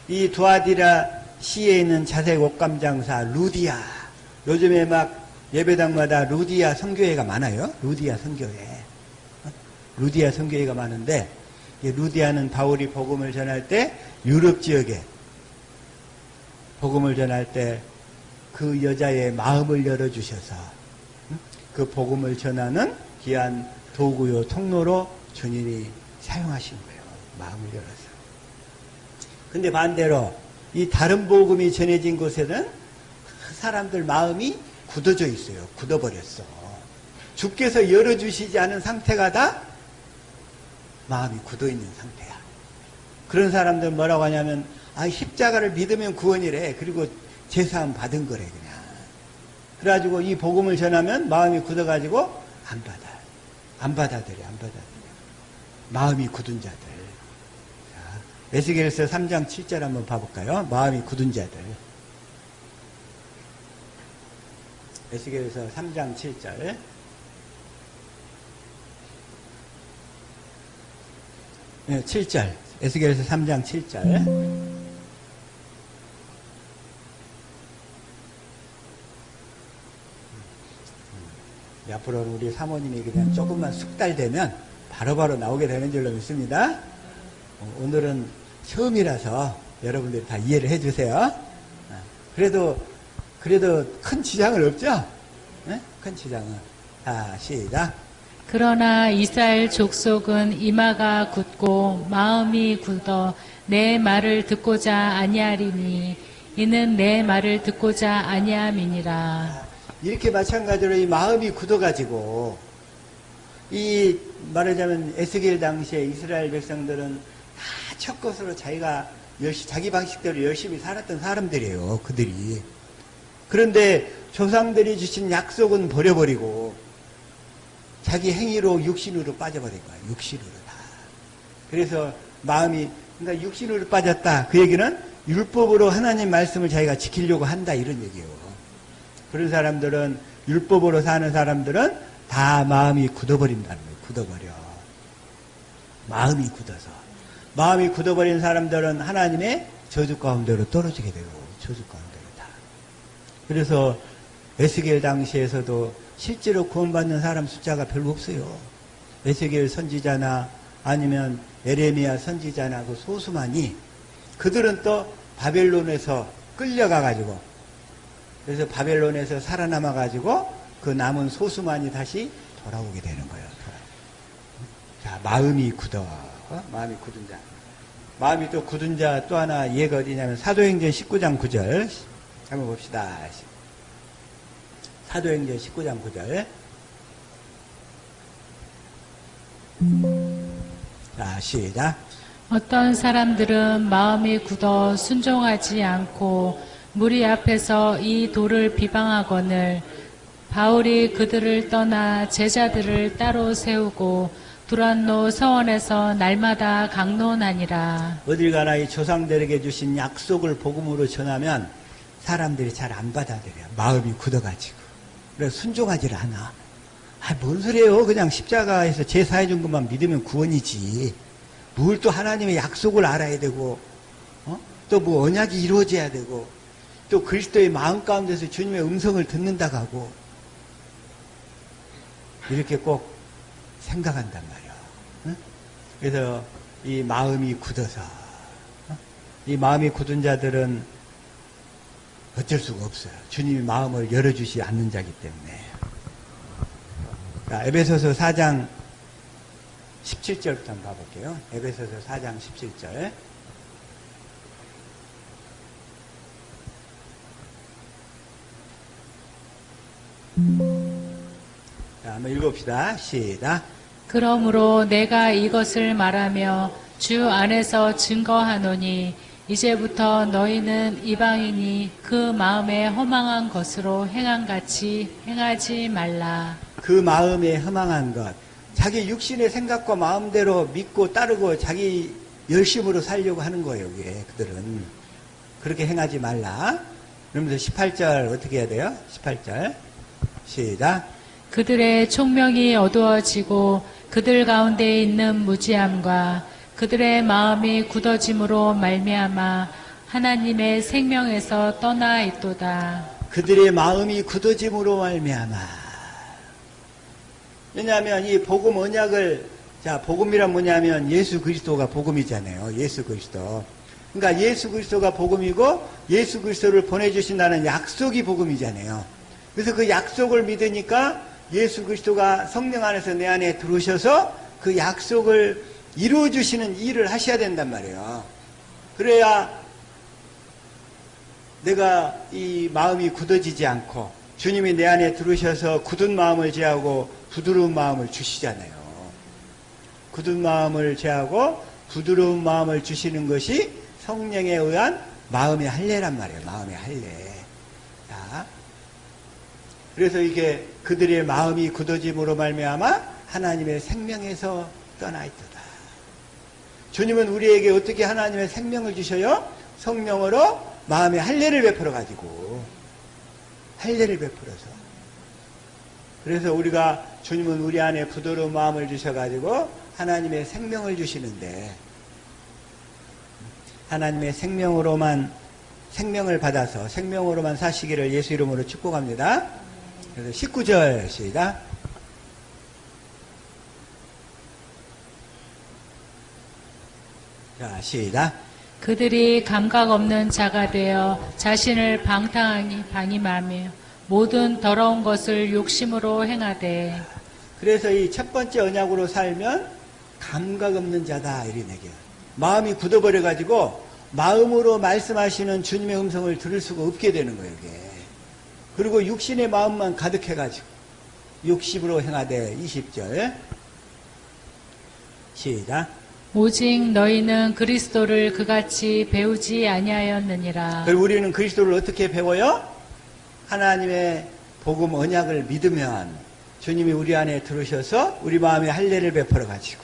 이 두아디라 시에 있는 자색 옷감 장사 루디아. 요즘에 막 예배당마다 루디아 선교회가 많아요. 루디아 선교회. 루디아 선교회가 많은데 이 루디아는 바울이 복음을 전할 때 유럽 지역에 복음을 전할 때 그 여자의 마음을 열어주셔서 그 복음을 전하는 귀한 도구요 통로로 주님이 사용하신 거예요. 마음을 열어서. 근데 반대로 이 다른 복음이 전해진 곳에는 사람들 마음이 굳어져 있어요. 굳어버렸어. 주께서 열어주시지 않은 상태가 다 마음이 굳어있는 상태야. 그런 사람들 뭐라고 하냐면 십자가를 믿으면 구원이래. 그리고 제사함 받은 거래 그냥. 그래가지고 이 복음을 전하면 마음이 굳어가지고 안 받아. 안 받아들여. 마음이 굳은 자들. 자, 에스겔서 3장 7절 한번 봐볼까요? 마음이 굳은 자들. 에스겔서 3장 7절. 네, 7절. 에스겔서 3장 7절. 앞으로는 우리 사모님이 그냥 조금만 숙달되면 바로바로 나오게 되는 줄로 믿습니다. 오늘은 처음이라서 여러분들이 다 이해를 해주세요. 그래도 큰 지장은 없죠? 네? 큰 지장은. 자, 시작. 그러나 이스라엘 족속은 이마가 굳고 마음이 굳어 내 말을 듣고자 아니하리니 이는 내 말을 듣고자 아니함이니라. 이렇게 마찬가지로 이 마음이 굳어가지고 이 말하자면 에스겔 당시에 이스라엘 백성들은 다 첫 것으로 자기 방식대로 열심히 살았던 사람들이에요. 그들이. 그런데 조상들이 주신 약속은 버려버리고 자기 행위로 육신으로 빠져버린 거야. 육신으로 다. 그래서 마음이 그러니까 육신으로 빠졌다. 그 얘기는 율법으로 하나님 말씀을 자기가 지키려고 한다 이런 얘기예요. 그런 사람들은 율법으로 사는 사람들은 다 마음이 굳어버린다는 거예요. 굳어버려. 마음이 굳어서. 마음이 굳어버린 사람들은 하나님의 저주 가운데로 떨어지게 되고 저주 가운데로 다. 그래서 에스겔 당시에서도 실제로 구원받는 사람 숫자가 별로 없어요. 에스겔 선지자나 아니면 에레미야 선지자나 그 소수만이 그들은 또 바벨론에서 끌려가가지고 그래서 바벨론에서 살아남아가지고 그 남은 소수만이 다시 돌아오게 되는 거예요. 자, 마음이 굳어. 마음이 굳은 자. 마음이 또 굳은 자 또 하나 예가 어디냐면 사도행전 19장 9절. 한번 봅시다. 사도행전 19장 9절. 자, 시작. 어떤 사람들은 마음이 굳어 순종하지 않고 무리 앞에서 이 돌을 비방하거늘 바울이 그들을 떠나 제자들을 따로 세우고 두란노 서원에서 날마다 강론하니라. 어딜 가나 이 조상들에게 주신 약속을 복음으로 전하면 사람들이 잘 안 받아들여. 마음이 굳어가지고. 그래서 순종하지 않아. 뭔 소리예요. 그냥 십자가에서 제사해 준 것만 믿으면 구원이지. 뭘 또 하나님의 약속을 알아야 되고, 또 뭐 언약이 이루어져야 되고, 또 그리스도의 마음 가운데서 주님의 음성을 듣는다고 하고, 이렇게 꼭 생각한단 말이야. 응? 그래서 이 마음이 굳어서 이 마음이 굳은 자들은 어쩔 수가 없어요. 주님이 마음을 열어주지 않는 자기 때문에. 자, 에베소서 4장 17절부터 한번 봐볼게요. 에베소서 4장 17절. 자, 한번 읽어봅시다. 시작. 그러므로 내가 이것을 말하며 주 안에서 증거하노니 이제부터 너희는 이방인이 그 마음에 허망한 것으로 행한같이 행하지 말라. 그 마음에 허망한 것, 자기 육신의 생각과 마음대로 믿고 따르고 자기 열심으로 살려고 하는 거예요. 이게 그들은 그렇게 행하지 말라. 그러면서 18절 어떻게 해야 돼요? 18절 시작. 그들의 총명이 어두워지고 그들 가운데 있는 무지함과 그들의 마음이 굳어짐으로 말미암아 하나님의 생명에서 떠나 있도다. 그들의 마음이 굳어짐으로 말미암아. 왜냐하면 이 복음 언약을, 자, 복음이란 뭐냐면 예수 그리스도가 복음이잖아요. 예수 그리스도. 그러니까 예수 그리스도가 복음이고 예수 그리스도를 보내주신다는 약속이 복음이잖아요. 그래서 그 약속을 믿으니까 예수 그리스도가 성령 안에서 내 안에 들어오셔서 그 약속을 이루어주시는 일을 하셔야 된단 말이에요. 그래야 내가 이 마음이 굳어지지 않고 주님이 내 안에 들어오셔서 굳은 마음을 제하고 부드러운 마음을 주시잖아요. 굳은 마음을 제하고 부드러운 마음을 주시는 것이 성령에 의한 마음의 할례란 말이에요. 마음의 할례. 자, 그래서 이게 그들의 마음이 굳어짐으로 말미암아 하나님의 생명에서 떠나 있도다. 주님은 우리에게 어떻게 하나님의 생명을 주셔요? 성령으로 마음의 할례를 베풀어 가지고, 할례를 베풀어서. 그래서 우리가, 주님은 우리 안에 부드러운 마음을 주셔 가지고 하나님의 생명을 주시는데, 하나님의 생명으로만, 생명을 받아서 생명으로만 사시기를 예수 이름으로 축복합니다. 그래서 19절 시작. 자, 시작. 그들이 감각 없는 자가 되어 자신을 방탕하게 방임하며 모든 더러운 것을 욕심으로 행하되. 그래서 이 첫 번째 언약으로 살면 감각 없는 자다 이런 얘기예요. 마음이 굳어버려가지고 마음으로 말씀하시는 주님의 음성을 들을 수가 없게 되는 거예요. 이게. 그리고 육신의 마음만 가득해가지고 욕심으로 행하되. 20절 시작. 오직 너희는 그리스도를 그같이 배우지 아니하였느니라. 그리고 우리는 그리스도를 어떻게 배워요? 하나님의 복음 언약을 믿으면 주님이 우리 안에 들어오셔서 우리 마음에 할례를 베풀어 가지고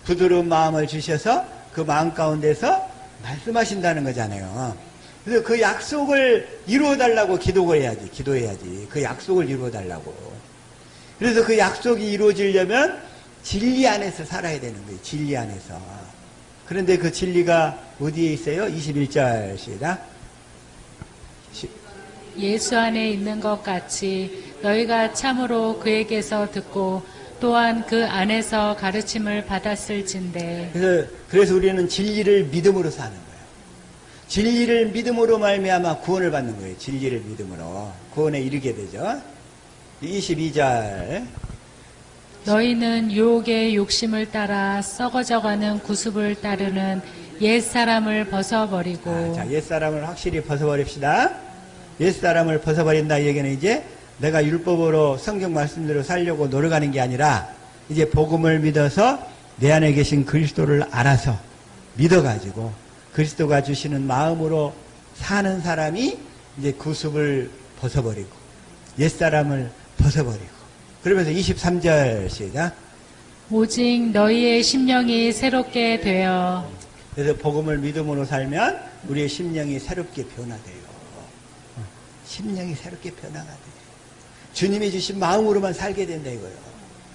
부드러운 마음을 주셔서 그 마음 가운데서 말씀하신다는 거잖아요. 그래서 그 약속을 이루어달라고 기도해야지. 그 약속을 이루어달라고. 그래서 그 약속이 이루어지려면 진리 안에서 살아야 되는 거예요. 진리 안에서. 그런데 그 진리가 어디에 있어요? 21절 시작. 예수 안에 있는 것 같이 너희가 참으로 그에게서 듣고 또한 그 안에서 가르침을 받았을진데. 그래서 우리는 진리를 믿음으로 사는 거예요. 진리를 믿음으로 말미암아 구원을 받는 거예요. 진리를 믿음으로 구원에 이르게 되죠. 22절. 너희는 유혹의 욕심을 따라 썩어져가는 구습을 따르는 옛사람을 벗어버리고. 자, 옛사람을 확실히 벗어버립시다. 옛사람을 벗어버린다 이 얘기는 이제 내가 율법으로 성경 말씀대로 살려고 노력하는 게 아니라 이제 복음을 믿어서 내 안에 계신 그리스도를 알아서 믿어가지고 그리스도가 주시는 마음으로 사는 사람이 이제 구습을 벗어버리고 옛사람을 벗어버리고. 그러면서 23절 시작. 오직 너희의 심령이 새롭게 되어. 그래서 복음을 믿음으로 살면 우리의 심령이 새롭게 변화돼요. 심령이 새롭게 변화가 돼요. 주님이 주신 마음으로만 살게 된다 이거예요.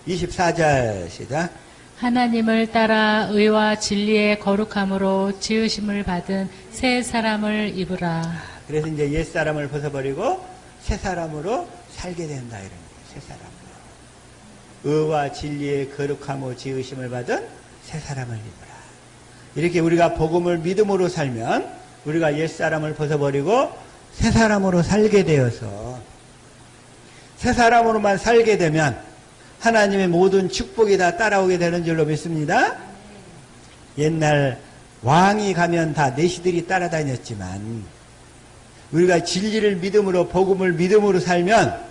24절 시작. 하나님을 따라 의와 진리의 거룩함으로 지으심을 받은 새 사람을 입으라. 그래서 이제 옛사람을 벗어버리고 새 사람으로 살게 된다 이런 거예요. 새 사람으로. 의와 진리의 거룩함으로 지으심을 받은 새 사람을 입으라. 이렇게 우리가 복음을 믿음으로 살면 우리가 옛사람을 벗어버리고 새 사람으로 살게 되어서 새 사람으로만 살게 되면 하나님의 모든 축복이 다 따라오게 되는 줄로 믿습니다. 옛날 왕이 가면 다 내시들이 따라다녔지만 우리가 진리를 믿음으로 복음을 믿음으로 살면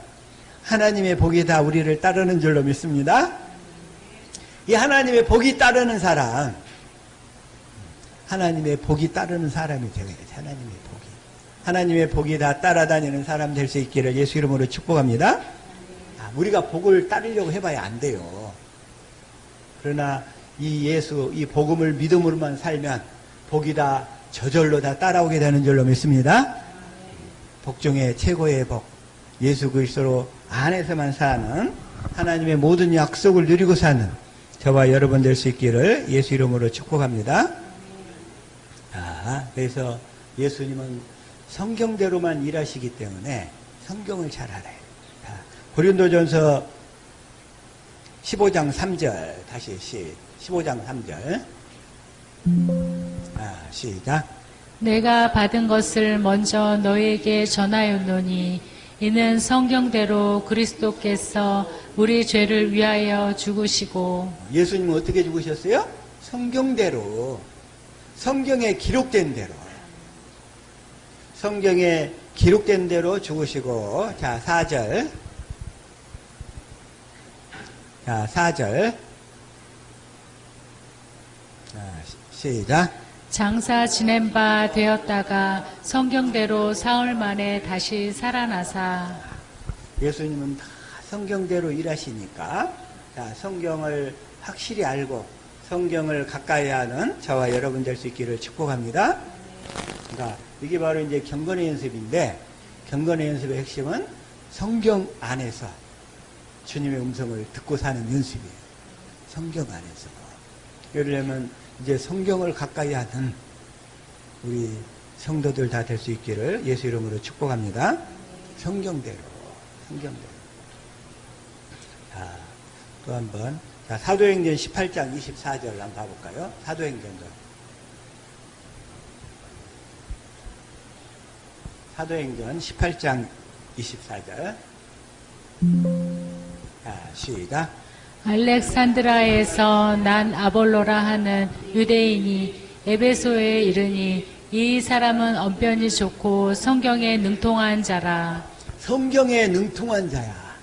하나님의 복이 다 우리를 따르는 줄로 믿습니다. 이 하나님의 복이 따르는 사람, 하나님의 복이 따르는 사람이 되어야지. 하나님의 복이 다 따라다니는 사람 될 수 있기를 예수 이름으로 축복합니다. 우리가 복을 따르려고 해봐야 안 돼요. 그러나 이 복음을 믿음으로만 살면 복이 다 저절로 다 따라오게 되는 줄로 믿습니다. 복 중에 최고의 복, 예수 그리스도 안에서만 사는 하나님의 모든 약속을 누리고 사는 저와 여러분 될 수 있기를 예수 이름으로 축복합니다. 그래서 예수님은 성경대로만 일하시기 때문에 성경을 잘 알아야 돼요. 고린도전서 15장 3절 다시 15장 3절 시작. 내가 받은 것을 먼저 너에게 전하였노니 이는 성경대로 그리스도께서 우리 죄를 위하여 죽으시고. 예수님은 어떻게 죽으셨어요? 성경대로, 성경에 기록된 대로, 성경에 기록된 대로 죽으시고. 자, 4절. 자, 4절. 시작. 장사 지낸 바 되었다가 성경대로 사흘 만에 다시 살아나사. 예수님은 다 성경대로 일하시니까, 자, 성경을 확실히 알고 성경을 가까이 하는 저와 여러분 될 수 있기를 축복합니다. 그러니까 이게 바로 이제 경건의 연습인데, 경건의 연습의 핵심은 성경 안에서 주님의 음성을 듣고 사는 연습이에요. 성경 안에서. 그러려면 이제 성경을 가까이 하는 우리 성도들 다 될 수 있기를 예수 이름으로 축복합니다. 성경대로. 자, 또 한 번. 자, 사도행전 18장 24절 한번 봐볼까요? 사도행전 18장 24절. 자, 시작. 알렉산드라에서 난 아볼로라 하는 유대인이 에베소에 이르니 이 사람은 언변이 좋고 성경에 능통한 자라. 성경에 능통한 자야.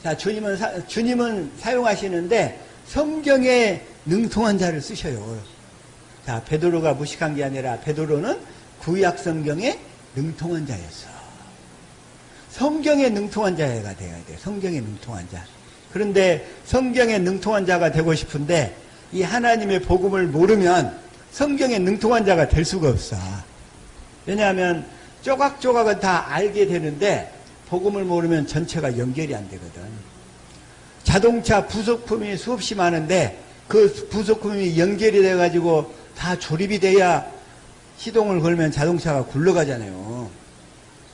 자, 주님은 사용하시는데 성경에 능통한 자를 쓰셔요. 자, 베드로가 무식한 게 아니라 베드로는 구약 성경에 능통한 자였어. 성경에 능통한 자가 되어야 돼. 성경에 능통한 자. 그런데 성경에 능통한 자가 되고 싶은데 이 하나님의 복음을 모르면 성경에 능통한 자가 될 수가 없어. 왜냐하면 조각조각은 다 알게 되는데 복음을 모르면 전체가 연결이 안 되거든. 자동차 부속품이 수없이 많은데 그 부속품이 연결이 돼가지고 다 조립이 돼야 시동을 걸면 자동차가 굴러가잖아요.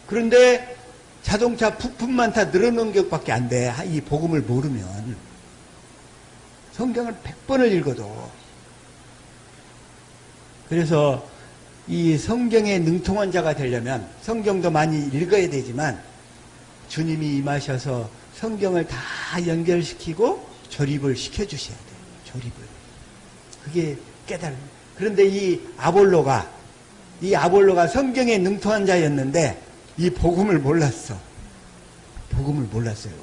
그런데 자동차 부품만 다 늘어놓은 것밖에 안 돼. 이 복음을 모르면. 성경을 100번을 읽어도. 그래서 이 성경에 능통한 자가 되려면 성경도 많이 읽어야 되지만 주님이 임하셔서 성경을 다 연결시키고 조립을 시켜주셔야 돼요. 조립을. 그게 깨달음. 그런데 이 아볼로가 성경에 능통한 자였는데 이 복음을 몰랐어. 복음을 몰랐어요.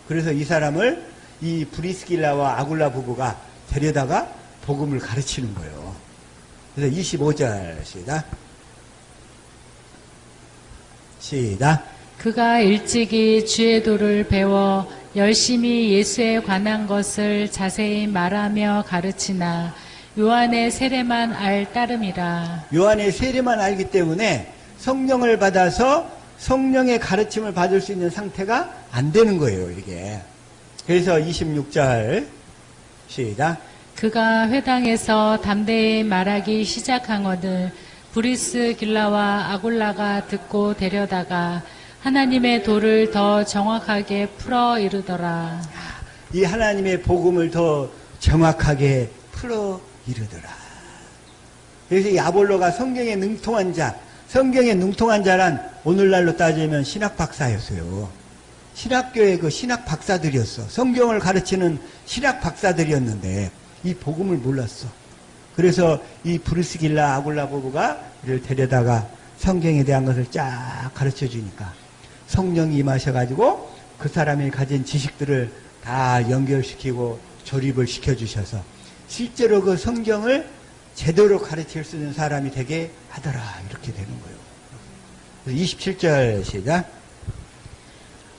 그래서 이 사람을 이 브리스길라와 아굴라 부부가 데려다가 복음을 가르치는 거예요. 그래서 25절 시작. 그가 일찍이 주의 도를 배워 열심히 예수에 관한 것을 자세히 말하며 가르치나 요한의 세례만 알 따름이라. 요한의 세례만 알기 때문에 성령을 받아서 성령의 가르침을 받을 수 있는 상태가 안 되는 거예요, 이게. 그래서 26절 시작. 그가 회당에서 담대히 말하기 시작하거늘 브리스길라와 아굴라가 듣고 데려다가 하나님의 도를 더 정확하게 풀어 이르더라. 이 하나님의 복음을 더 정확하게 풀어 이르더라. 그래서 이 아볼로가 성경에 능통한 자, 성경에 능통한 자란 오늘날로 따지면 신학 박사였어요. 신학교의 그 신학 박사들이었어. 성경을 가르치는 신학 박사들이었는데 이 복음을 몰랐어. 그래서 이 브리스길라 아굴라 부부가 이를 데려다가 성경에 대한 것을 쫙 가르쳐 주니까 성령이 임하셔가지고 그 사람이 가진 지식들을 다 연결시키고 조립을 시켜주셔서 실제로 그 성경을 제대로 가르칠 수 있는 사람이 되게 하더라. 이렇게 되는 거예요. 27절 시작.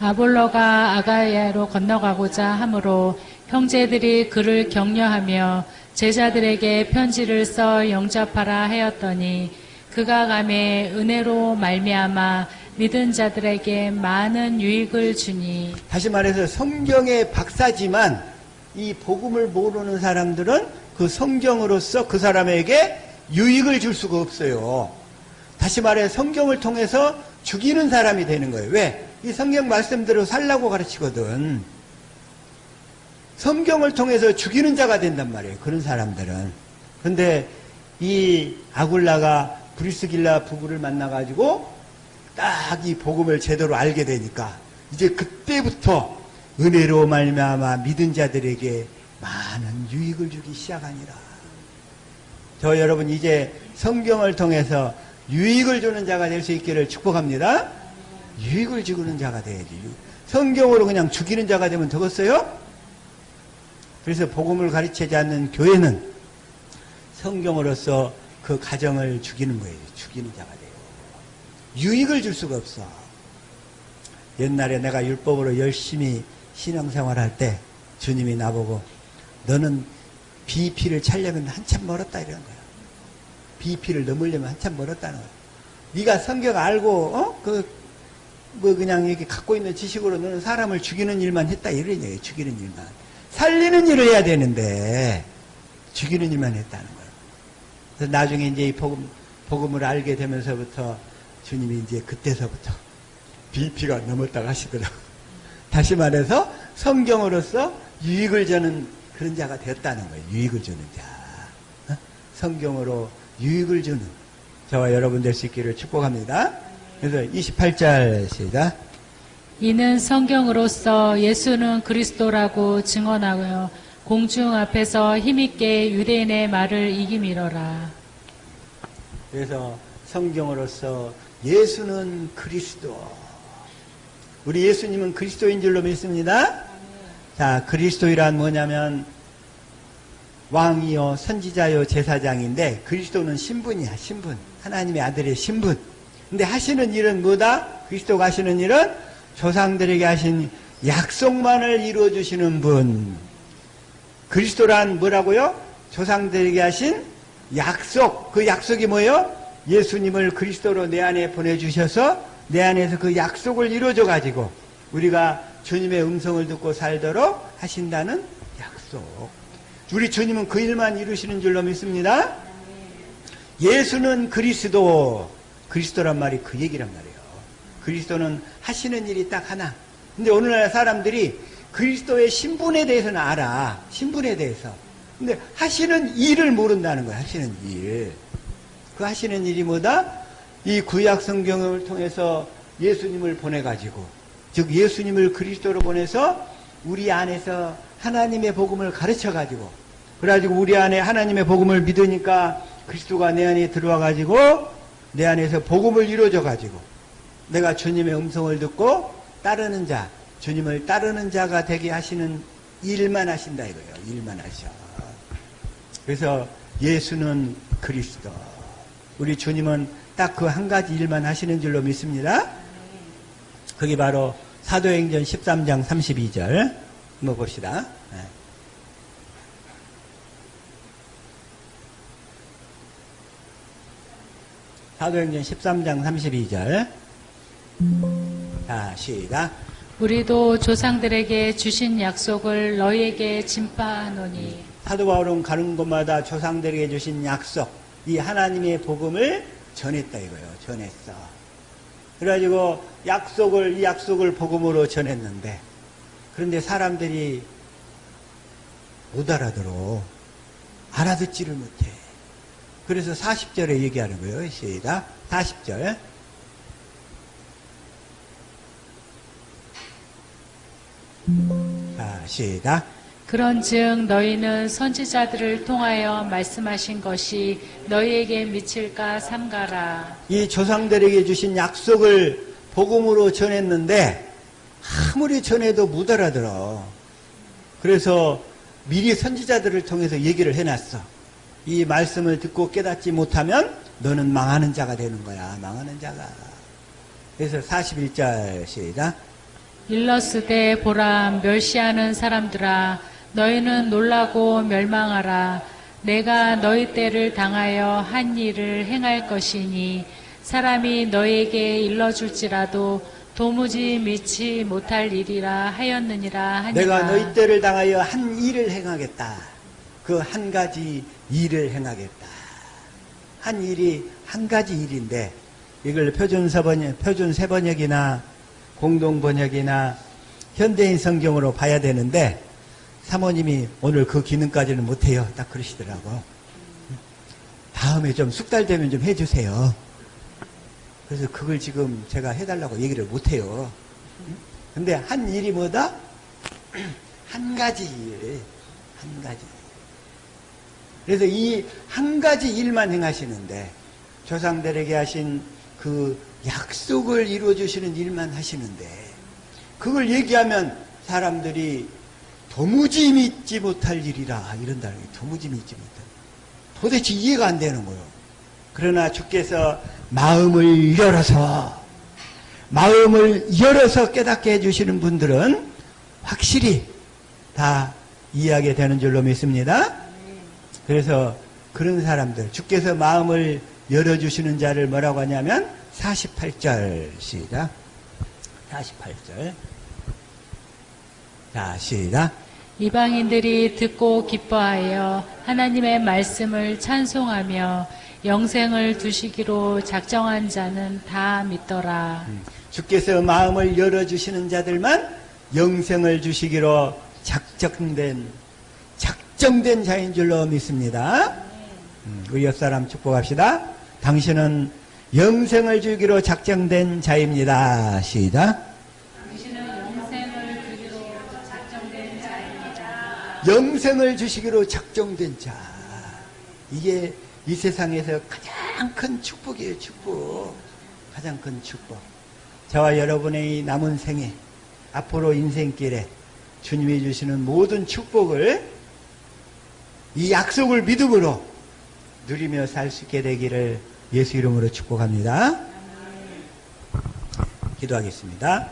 아볼로가 아가야로 건너가고자 하므로 형제들이 그를 격려하며 제자들에게 편지를 써 영접하라 하였더니 그가 가매 은혜로 말미암아 믿은 자들에게 많은 유익을 주니. 다시 말해서 성경의 박사지만 이 복음을 모르는 사람들은 그 성경으로서 그 사람에게 유익을 줄 수가 없어요. 다시 말해 성경을 통해서 죽이는 사람이 되는 거예요. 왜? 이 성경 말씀대로 살라고 가르치거든. 성경을 통해서 죽이는 자가 된단 말이에요. 그런 사람들은. 근데 이 아굴라가 브리스길라 부부를 만나가지고 딱 이 복음을 제대로 알게 되니까 이제 그때부터 은혜로 말미암아 믿은 자들에게 많은 유익을 주기 시작하니라. 저 여러분 이제 성경을 통해서 유익을 주는 자가 될 수 있기를 축복합니다. 유익을 주는 자가 돼야지. 성경으로 그냥 죽이는 자가 되면 되겠어요? 그래서 복음을 가르치지 않는 교회는 성경으로서 그 가정을 죽이는 거예요. 죽이는 자가 돼요. 유익을 줄 수가 없어. 옛날에 내가 율법으로 열심히 신앙생활할 때 주님이 나보고 너는 BP를 차려면 한참 멀었다 이러는 거야. BP를 넘으려면 한참 멀었다는 거야. 네가 성경 알고 그냥 이렇게 갖고 있는 지식으로 너는 사람을 죽이는 일만 했다 이런 얘기예요. 죽이는 일만. 살리는 일을 해야 되는데 죽이는 일만 했다는 거예요. 그래서 나중에 이제 이 복음을 알게 되면서부터 주님이 이제 그때서부터 BP가 넘었다고 하시더라고요. 다시 말해서 성경으로서 유익을 주는 그런 자가 되었다는 거예요. 유익을 주는 자. 성경으로 유익을 주는 저와 여러분 될 수 있기를 축복합니다. 그래서 28절 시작. 이는 성경으로서 예수는 그리스도라고 증언하여 공중 앞에서 힘있게 유대인의 말을 이기미러라. 그래서 성경으로서 예수는 그리스도. 우리 예수님은 그리스도인 줄로 믿습니다. 자, 그리스도이란 뭐냐면 왕이요 선지자요 제사장인데 그리스도는 신분이야. 신분. 하나님의 아들의 신분. 근데 하시는 일은 뭐다? 그리스도가 하시는 일은 조상들에게 하신 약속만을 이루어주시는 분. 그리스도란 뭐라고요? 조상들에게 하신 약속. 그 약속이 뭐예요? 예수님을 그리스도로 내 안에 보내주셔서 내 안에서 그 약속을 이루어줘가지고 우리가 주님의 음성을 듣고 살도록 하신다는 약속. 우리 주님은 그 일만 이루시는 줄로 믿습니다. 예수는 그리스도. 그리스도란 말이 그 얘기란 말이에요. 그리스도는 하시는 일이 딱 하나. 근데 오늘날 사람들이 그리스도의 신분에 대해서는 알아. 신분에 대해서. 근데 하시는 일을 모른다는 거야. 하시는 일. 그 하시는 일이 뭐다? 이 구약 성경을 통해서 예수님을 보내가지고, 즉 예수님을 그리스도로 보내서 우리 안에서 하나님의 복음을 가르쳐가지고, 그래가지고 우리 안에 하나님의 복음을 믿으니까 그리스도가 내 안에 들어와가지고 내 안에서 복음을 이루어져가지고 내가 주님의 음성을 듣고 따르는 자, 주님을 따르는 자가 되게 하시는 일만 하신다 이거예요. 일만 하셔. 그래서 예수는 그리스도. 우리 주님은 딱 그 한 가지 일만 하시는 줄로 믿습니다. 그게 바로 사도행전 13장 32절 한번 봅시다. 사도행전 13장 32절. 자, 시작. 우리도 조상들에게 주신 약속을 너희에게 진파하노니. 사도 바울은 가는 곳마다 조상들에게 주신 약속, 이 하나님의 복음을 전했다 이거예요. 전했어. 그래가지고 이 약속을 복음으로 전했는데, 그런데 사람들이 못 알아들어. 알아듣지를 못해. 그래서 40절에 얘기하는 거예요. 시작. 40절. 자, 시작. 그런즉 너희는 선지자들을 통하여 말씀하신 것이 너희에게 미칠까 삼가라. 이 조상들에게 주신 약속을 복음으로 전했는데 아무리 전해도 못 알아들어. 그래서 미리 선지자들을 통해서 얘기를 해놨어. 이 말씀을 듣고 깨닫지 못하면 너는 망하는 자가 되는 거야. 망하는 자가. 그래서 41절 시작. 일러스되 보라 멸시하는 사람들아 너희는 놀라고 멸망하라. 내가 너희 때를 당하여 한 일을 행할 것이니 사람이 너희에게 일러줄지라도 도무지 믿지 못할 일이라 하였느니라 하니라. 내가 너희 때를 당하여 한 일을 행하겠다. 그 한 가지 일을 행하겠다. 한 일이 한 가지 일인데 이걸 표준 세번역이나 공동 번역이나 현대인 성경으로 봐야 되는데 사모님이 오늘 그 기능까지는 못해요. 딱 그러시더라고. 다음에 좀 숙달되면 좀 해주세요. 그래서 그걸 지금 제가 해달라고 얘기를 못해요. 근데 한 일이 뭐다? 한 가지 일. 한 가지. 그래서 이 한 가지 일만 행하시는데 조상들에게 하신 그 약속을 이루어주시는 일만 하시는데 그걸 얘기하면 사람들이 도무지 믿지 못할 일이라 이런다는 게 도무지 믿지 못할. 도대체 이해가 안 되는 거예요. 그러나 주께서 마음을 열어서 깨닫게 해주시는 분들은 확실히 다 이해하게 되는 줄로 믿습니다. 그래서 그런 사람들, 주께서 마음을 열어주시는 자를 뭐라고 하냐면 48절 시작. 48절. 자, 시작. 이방인들이 듣고 기뻐하여 하나님의 말씀을 찬송하며 영생을 두시기로 작정한 자는 다 믿더라. 주께서 마음을 열어주시는 자들만 영생을 주시기로 작정된 자인 줄로 믿습니다. 우리 옆사람 축복합시다. 당신은 영생을 주기로 작정된 자입니다. 시작. 당신은 영생을 주기로 작정된 자입니다. 영생을 주시기로 작정된 자. 이게 이 세상에서 가장 큰 축복이에요. 축복. 가장 큰 축복. 저와 여러분의 남은 생에 앞으로 인생길에 주님이 주시는 모든 축복을 이 약속을 믿음으로 누리며 살 수 있게 되기를 예수 이름으로 축복합니다. 기도하겠습니다.